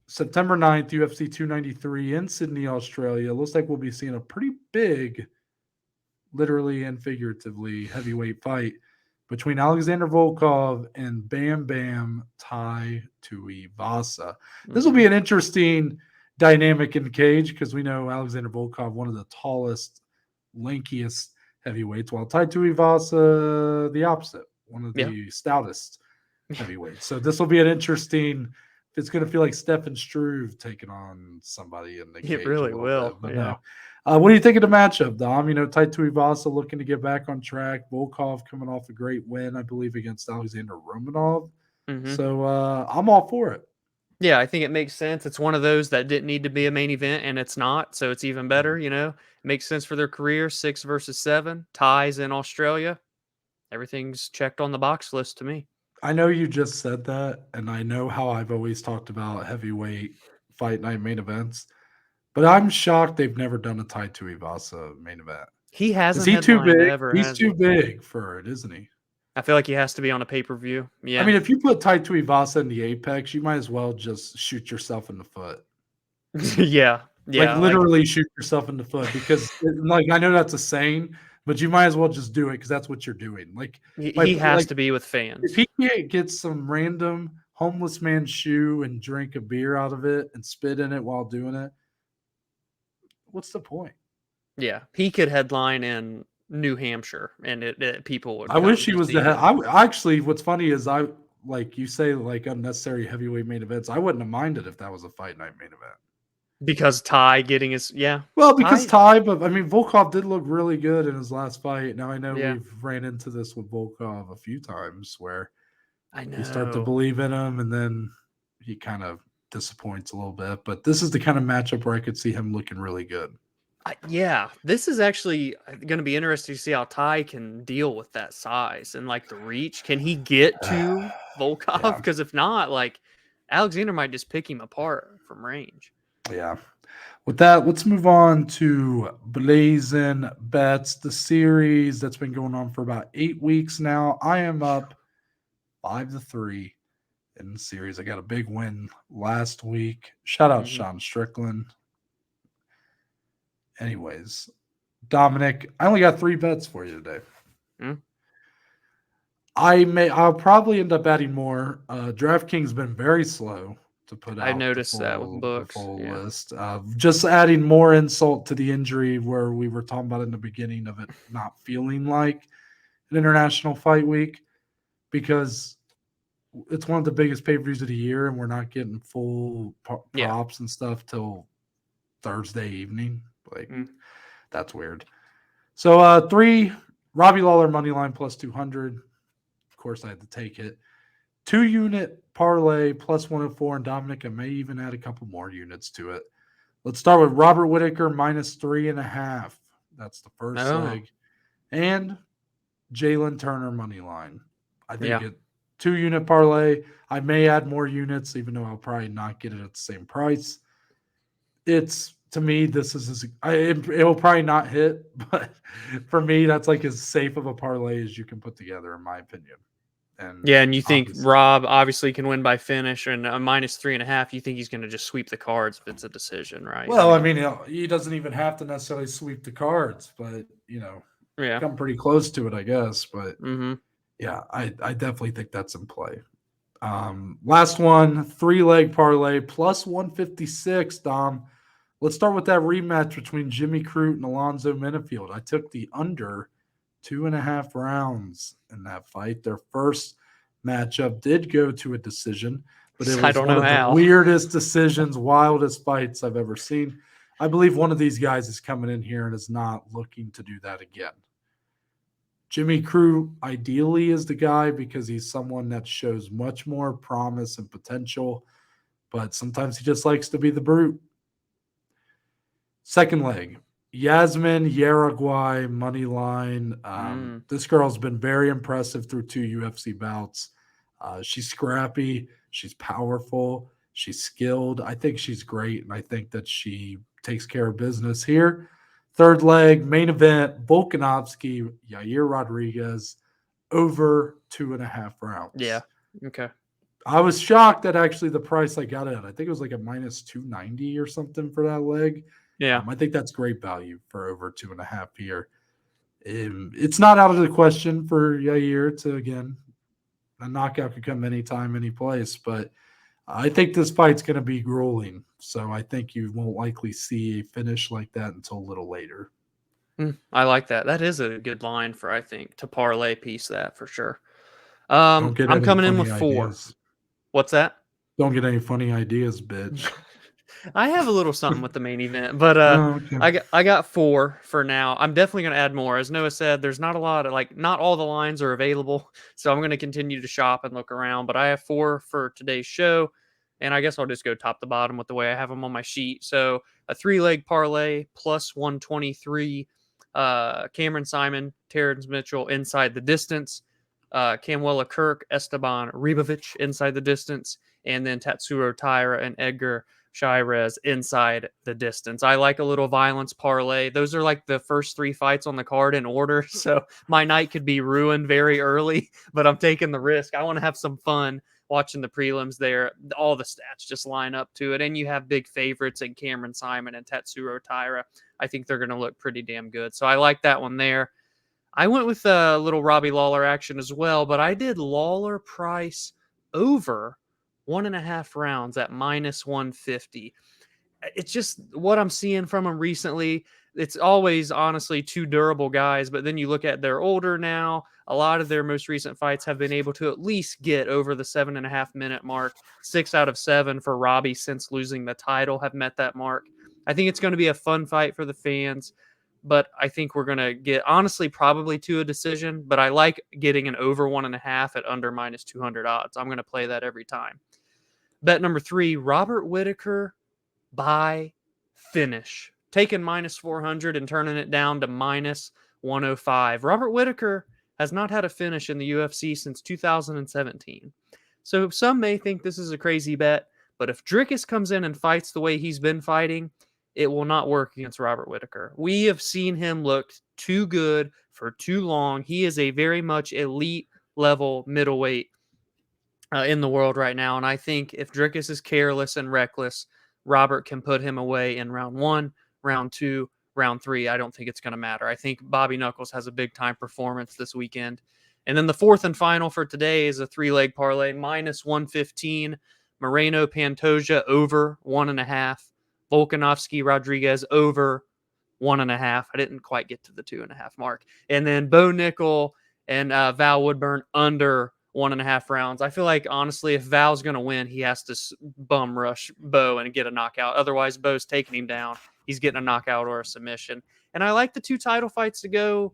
Speaker 1: September 9th, UFC 293 in Sydney, Australia. Looks like we'll be seeing a pretty big, literally and figuratively, heavyweight fight between Alexander Volkov and Bam Bam Tai Tuivasa. This will be an interesting dynamic in the cage because we know Alexander Volkov, one of the tallest, lankiest heavyweights, while Tai Tuivasa, the opposite, one of the stoutest heavyweights. So this will be an interesting. It's going to feel like Stefan Struve taking on somebody in the cage.
Speaker 2: It really will.
Speaker 1: But
Speaker 2: yeah.
Speaker 1: What do you think of the matchup, Dom? Tai Tuivasa looking to get back on track. Volkov coming off a great win, I believe, against Alexander Romanov.
Speaker 2: Hmm.
Speaker 1: So I'm all for it.
Speaker 2: Yeah, I think it makes sense. It's one of those that didn't need to be a main event, and it's not, so it's even better. It makes sense for their career. 6 versus 7 ties in Australia. Everything's checked on the box list to me.
Speaker 1: I know you just said that, and I know how I've always talked about heavyweight fight night main events, but I'm shocked they've never done a Tai Tuivasa main event.
Speaker 2: He
Speaker 1: Is
Speaker 2: hasn't
Speaker 1: he too
Speaker 2: headlined
Speaker 1: big?
Speaker 2: ever,
Speaker 1: He's
Speaker 2: has
Speaker 1: too
Speaker 2: he?
Speaker 1: big for it, isn't he?
Speaker 2: I feel like he has to be on a pay-per-view.
Speaker 1: I
Speaker 2: Yeah.
Speaker 1: mean, if you put Tai Tuivasa in the apex, you might as well just shoot yourself in the foot.
Speaker 2: Yeah.
Speaker 1: Like
Speaker 2: Yeah.
Speaker 1: literally shoot yourself in the foot because, like, I know that's a saying, but you might as well just do it because that's what you're doing. Like,
Speaker 2: He has
Speaker 1: like
Speaker 2: to be with
Speaker 1: if
Speaker 2: fans.
Speaker 1: he can't get some random homeless man's shoe and drink a beer out of it and spit in it while doing it, what's the point?
Speaker 2: Yeah. He could headline in New Hampshire, and people would
Speaker 1: I wish
Speaker 2: come
Speaker 1: he
Speaker 2: to
Speaker 1: was
Speaker 2: see
Speaker 1: the head.
Speaker 2: him.
Speaker 1: Actually, what's funny is like you say, like unnecessary heavyweight main events. I wouldn't have minded if that was a fight night main event.
Speaker 2: Because Ty getting his
Speaker 1: Well, because
Speaker 2: Ty,
Speaker 1: but I mean, Volkov did look really good in his last fight. Now I know
Speaker 2: yeah,
Speaker 1: we've ran into this with Volkov a few times where
Speaker 2: I
Speaker 1: you start to
Speaker 2: know.
Speaker 1: believe in him and then he kind of disappoints a little bit. But this is the kind of matchup where I could see him looking really good.
Speaker 2: Yeah, this is actually going to be interesting to see how Ty can deal with that size and like the reach. Can he get to Volkov?
Speaker 1: Yeah,
Speaker 2: Because if not, like Alexander might just pick him apart from range.
Speaker 1: yeah. With that, let's move on to Blazin Bets, the series that's been going on for about 8 weeks now. I am up 5-3 in the series. I got a big win last week. Shout out
Speaker 2: Hmm.
Speaker 1: Sean Strickland. Anyways, Dominic, I only got 3 bets for you today.
Speaker 2: Mm.
Speaker 1: I'll probably end up adding more. DraftKings been very slow to put
Speaker 2: I've
Speaker 1: out the
Speaker 2: noticed that with
Speaker 1: full the
Speaker 2: books.
Speaker 1: full
Speaker 2: Yeah.
Speaker 1: list. Just adding more insult to the injury where we were talking about in the beginning of it not feeling like an international fight week because it's one of the biggest pay-per-views of the year and we're not getting full
Speaker 2: Yeah.
Speaker 1: props and stuff till Thursday evening. Like
Speaker 2: Mm.
Speaker 1: that's weird. So 3 Robbie Lawler money line plus 200. Of course, I had to take it. 2-unit parlay plus 104, and Dominic, I may even add a couple more units to it. Let's start with Robert Whittaker minus 3.5. That's the first
Speaker 2: Oh,
Speaker 1: leg. And Jalin Turner money line. I think
Speaker 2: yeah.
Speaker 1: it 2-unit parlay. I may add more units, even though I'll probably not get it at the same price. It's to me, this is it will probably not hit, but for me, that's like as safe of a parlay as you can put together, in my opinion. And
Speaker 2: Yeah, and you think
Speaker 1: obviously,
Speaker 2: Rob obviously can win by finish and a minus 3.5. You think he's going to just sweep the cards if it's a decision, right?
Speaker 1: well, I mean, he doesn't even have to necessarily sweep the cards, but
Speaker 2: Yeah.
Speaker 1: come pretty close to it, I guess. But
Speaker 2: Mm-hmm.
Speaker 1: yeah, I definitely think that's in play. Last one, 3-leg parlay plus 156. Dom, let's start with that rematch between Jimmy Crute and Alonzo Minifield. I took the under 2.5 rounds in that fight. Their first matchup did go to a decision, but it
Speaker 2: I
Speaker 1: was
Speaker 2: don't
Speaker 1: one
Speaker 2: know
Speaker 1: of the
Speaker 2: how.
Speaker 1: weirdest decisions, wildest fights I've ever seen. I believe one of these guys is coming in here and is not looking to do that again. Jimmy Crute ideally is the guy because he's someone that shows much more promise and potential, but sometimes he just likes to be the brute. Second leg, Yasmin Yaraguay money line.
Speaker 2: Mm.
Speaker 1: This girl's been very impressive through 2 UFC bouts. She's scrappy, she's powerful, she's skilled. I think she's great, and I think that she takes care of business here. Third leg, main event, Volkanovski, Yair Rodriguez, over 2.5
Speaker 2: Yeah.
Speaker 1: rounds.
Speaker 2: Okay.
Speaker 1: I was shocked that actually the price I got it at, I think it was like a minus 290 or something for that leg.
Speaker 2: Yeah.
Speaker 1: I think that's great value for over 2.5 here. It's not out of the question for Yair to, again, a knockout could come anytime, any place, but I think this fight's going to be grueling. So I think you won't likely see a finish like that until a little later.
Speaker 2: I like that. That is a good line for, I think, to parlay piece that for sure.
Speaker 1: Don't get
Speaker 2: I'm
Speaker 1: any
Speaker 2: coming in with
Speaker 1: funny
Speaker 2: 4.
Speaker 1: ideas.
Speaker 2: What's that?
Speaker 1: Don't get any funny ideas, bitch.
Speaker 2: I have a little something with the main event, but
Speaker 1: Oh, okay.
Speaker 2: I got 4 for now. I'm definitely gonna add more. As Noah said, there's not a lot of not all the lines are available, so I'm gonna continue to shop and look around. But I have 4 for today's show, and I guess I'll just go top to bottom with the way I have them on my sheet. So a 3-leg parlay plus 123. Cameron Simon, Terrence Mitchell inside the distance. Camuela Kirk, Esteban Ribovic inside the distance, and then Tatsuro Taira and Edgar Shirez inside the distance. I like a little violence parlay. Those are like the first 3 fights on the card in order, so my night could be ruined very early, but I'm taking the risk. I want to have some fun watching the prelims there. All the stats just line up to it, and you have big favorites in Cameron Simon and Tatsuro Taira. I think they're going to look pretty damn good, so I like that one there. I went with a little Robbie Lawler action as well, but I did Lawler price over 1.5 rounds at minus 150. It's just what I'm seeing from him recently. It's always honestly 2 durable guys, but then you look at they're older now. A lot of their most recent fights have been able to at least get over the 7.5 minute mark. 6 out of 7 for Robbie since losing the title have met that mark. I think it's going to be a fun fight for the fans, but I think we're going to get honestly probably to a decision, but I like getting an over 1.5 at under minus 200 odds. I'm going to play that every time. Bet number 3, Robert Whittaker by finish. Taking minus 400 and turning it down to minus 105. Robert Whittaker has not had a finish in the UFC since 2017. So some may think this is a crazy bet, but if Dricus comes in and fights the way he's been fighting, it will not work against Robert Whittaker. We have seen him look too good for too long. He is a very much elite level middleweight in the world right now. And I think if Dricus is careless and reckless, Robert can put him away in round 1, round 2, round 3. I don't think it's going to matter. I think Bobby Knuckles has a big time performance this weekend. And then the 4th and final for today is a 3-leg parlay, minus 115. Moreno Pantoja over 1.5. Volkanovski Rodriguez over 1.5. I didn't quite get to the 2.5 mark. And then Bo Nickal and Val Woodburn under 1.5 rounds. I feel like, honestly, if Val's going to win, he has to bum rush Bo and get a knockout. Otherwise, Bo's taking him down. He's getting a knockout or a submission. And I like the 2 title fights to go,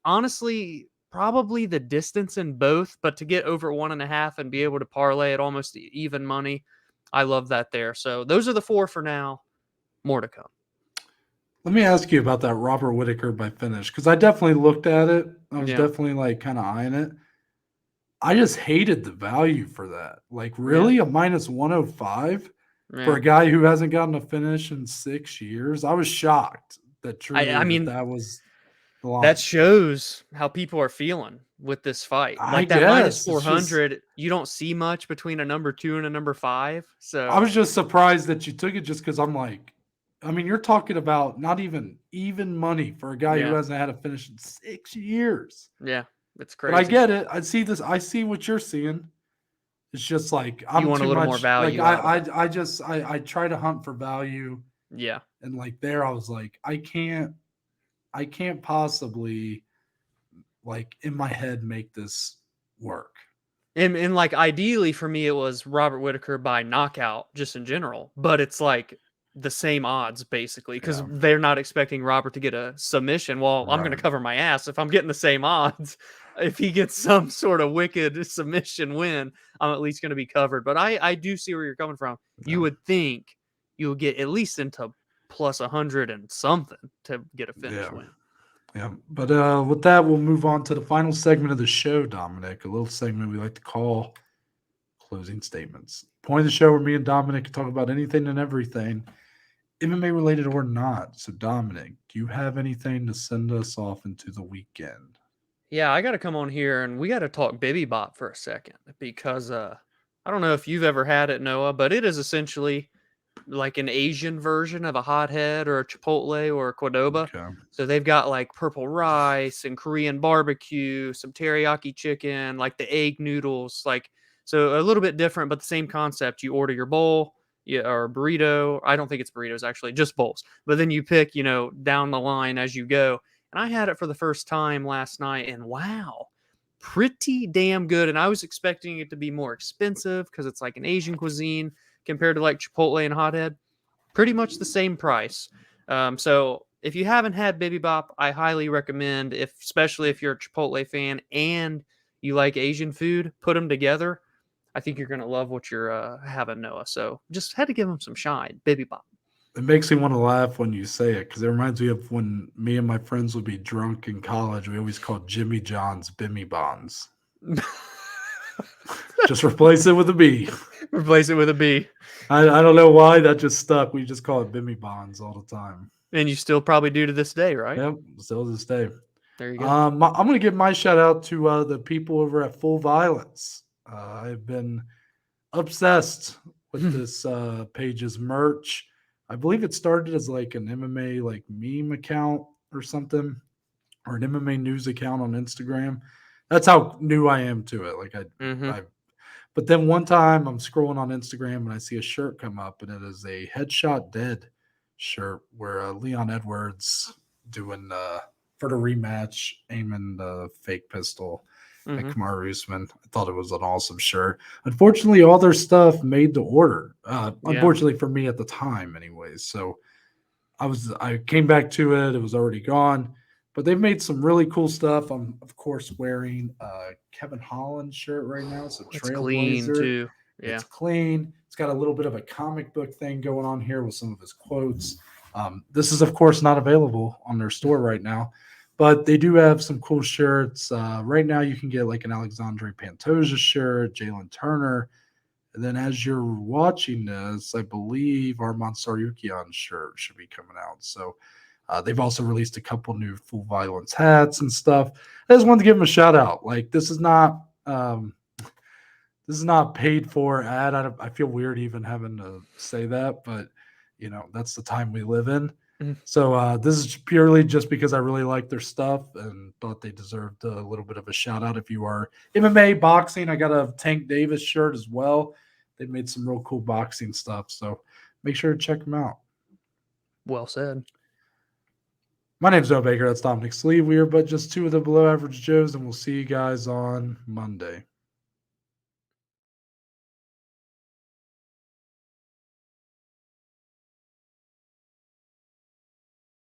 Speaker 2: honestly, probably the distance in both, but to get over 1.5 and be able to parlay at almost even money, I love that there. So those are the 4 for now. More to come.
Speaker 1: Let me ask you about that Robert Whittaker by finish, because I definitely looked at it. I was
Speaker 2: Yeah.
Speaker 1: definitely like kind of eyeing it. I just hated the value for that. Like,
Speaker 2: Yeah.
Speaker 1: really, a minus 105 for
Speaker 2: Yeah.
Speaker 1: a guy who hasn't gotten a finish in 6 years? I was shocked that truly
Speaker 2: I mean,
Speaker 1: that was the line.
Speaker 2: that shows how people are feeling with this fight.
Speaker 1: I
Speaker 2: Like that minus
Speaker 1: guess. It's just,
Speaker 2: 400, you don't see much between a number 2 and a number 5. So
Speaker 1: I was just surprised that you took it just because I'm like, I mean, you're talking about not even money for a guy who
Speaker 2: Yeah.
Speaker 1: hasn't had a finish in 6 years.
Speaker 2: yeah, it's
Speaker 1: But I
Speaker 2: crazy.
Speaker 1: get it. I see this. I see what you're seeing. It's just like I'm
Speaker 2: You want a
Speaker 1: too
Speaker 2: little
Speaker 1: much.
Speaker 2: more value
Speaker 1: Like
Speaker 2: out of it.
Speaker 1: I try to hunt for value,
Speaker 2: Yeah.
Speaker 1: and like there, I was like, I can't possibly, like, in my head, make this work.
Speaker 2: And like ideally for me, it was Robert Whittaker by knockout just in general, but it's like the same odds basically because
Speaker 1: Yeah.
Speaker 2: they're not expecting Robert to get a submission. Well, I'm going to
Speaker 1: Right.
Speaker 2: cover my ass if I'm getting the same odds. If he gets some sort of wicked submission win, I'm at least going to be covered. But I do see where you're coming from. You
Speaker 1: Yeah.
Speaker 2: would think you would get at least into plus 100 and something to get a finish
Speaker 1: Yeah.
Speaker 2: win.
Speaker 1: Yeah. But with that, we'll move on to the final segment of the show, Dominic. A little segment we like to call closing statements. Point of the show where me and Dominic can talk about anything and everything, MMA related or not. So, Dominic, do you have anything to send us off into the weekend?
Speaker 2: Yeah, I got to come on here and we got to talk Baby Bot for a second because I don't know if you've ever had it, Noah, but it is essentially like an Asian version of a hothead or a Chipotle or a Qdoba.
Speaker 1: Okay.
Speaker 2: So they've got like purple rice and Korean barbecue, some teriyaki chicken, like the egg noodles, like so a little bit different, but the same concept. You order your bowl, or a burrito. I don't think it's burritos actually, just bowls. But then you pick, down the line as you go. And I had it for the first time last night, and wow, pretty damn good. And I was expecting it to be more expensive because it's like an Asian cuisine compared to like Chipotle and Hothead. pretty much the same price. So if you haven't had Bibimbap, I highly recommend, especially if you're a Chipotle fan and you like Asian food, put them together. I think you're gonna love what you're having, Noah. So just had to give them some shine, Bibimbap.
Speaker 1: It makes me want to laugh when you say it because it reminds me of when me and my friends would be drunk in college. We always called Jimmy John's Bimmy Bonds. Just replace it with a B.
Speaker 2: Replace it with a B.
Speaker 1: I don't know why that just stuck. We just call it Bimmy Bonds all the time.
Speaker 2: And you still probably do to this day, right?
Speaker 1: Yep, still to this day.
Speaker 2: There you go.
Speaker 1: I'm going to give my shout out to the people over at Full Violence. I've been obsessed with this page's merch. I believe it started as like an MMA like meme account or something, or an MMA news account on Instagram. That's how new I am to it. Like but then one time I'm scrolling on Instagram and I see a shirt come up, and it is a Headshot Dead shirt where Leon Edwards doing for the rematch, aiming the fake pistol at Kamaru Usman. I thought it was an awesome shirt. Unfortunately, all their stuff made to order. Unfortunately for me at the time, anyways. So I came back to it. It was already gone. But they've made some really cool stuff. I'm, of course, wearing a Kevin Holland shirt right now. It's a
Speaker 2: It's clean
Speaker 1: Trailblazer.
Speaker 2: too. Yeah.
Speaker 1: It's clean. It's got a little bit of a comic book thing going on here with some of his quotes. This is, of course, not available on their store right now, but they do have some cool shirts. Right now, you can get like an Alexandre Pantoja shirt, Jalin Turner. And then as you're watching this, I believe Arman Saryukian's shirt should be coming out. So they've also released a couple new Full Violence hats and stuff. I just wanted to give them a shout out. Like this is not paid for ad. I feel weird even having to say that, but you know that's the time we live in. So this is purely just because I really like their stuff and thought they deserved a little bit of a shout out. If you are MMA boxing, I got a Tank Davis shirt as well. They made some real cool boxing stuff, so make sure to check them out.
Speaker 2: Well said.
Speaker 1: My name's Noah Baker. That's Dominic Sleeve. We are but just two of the below average Joes, and we'll see you guys on Monday.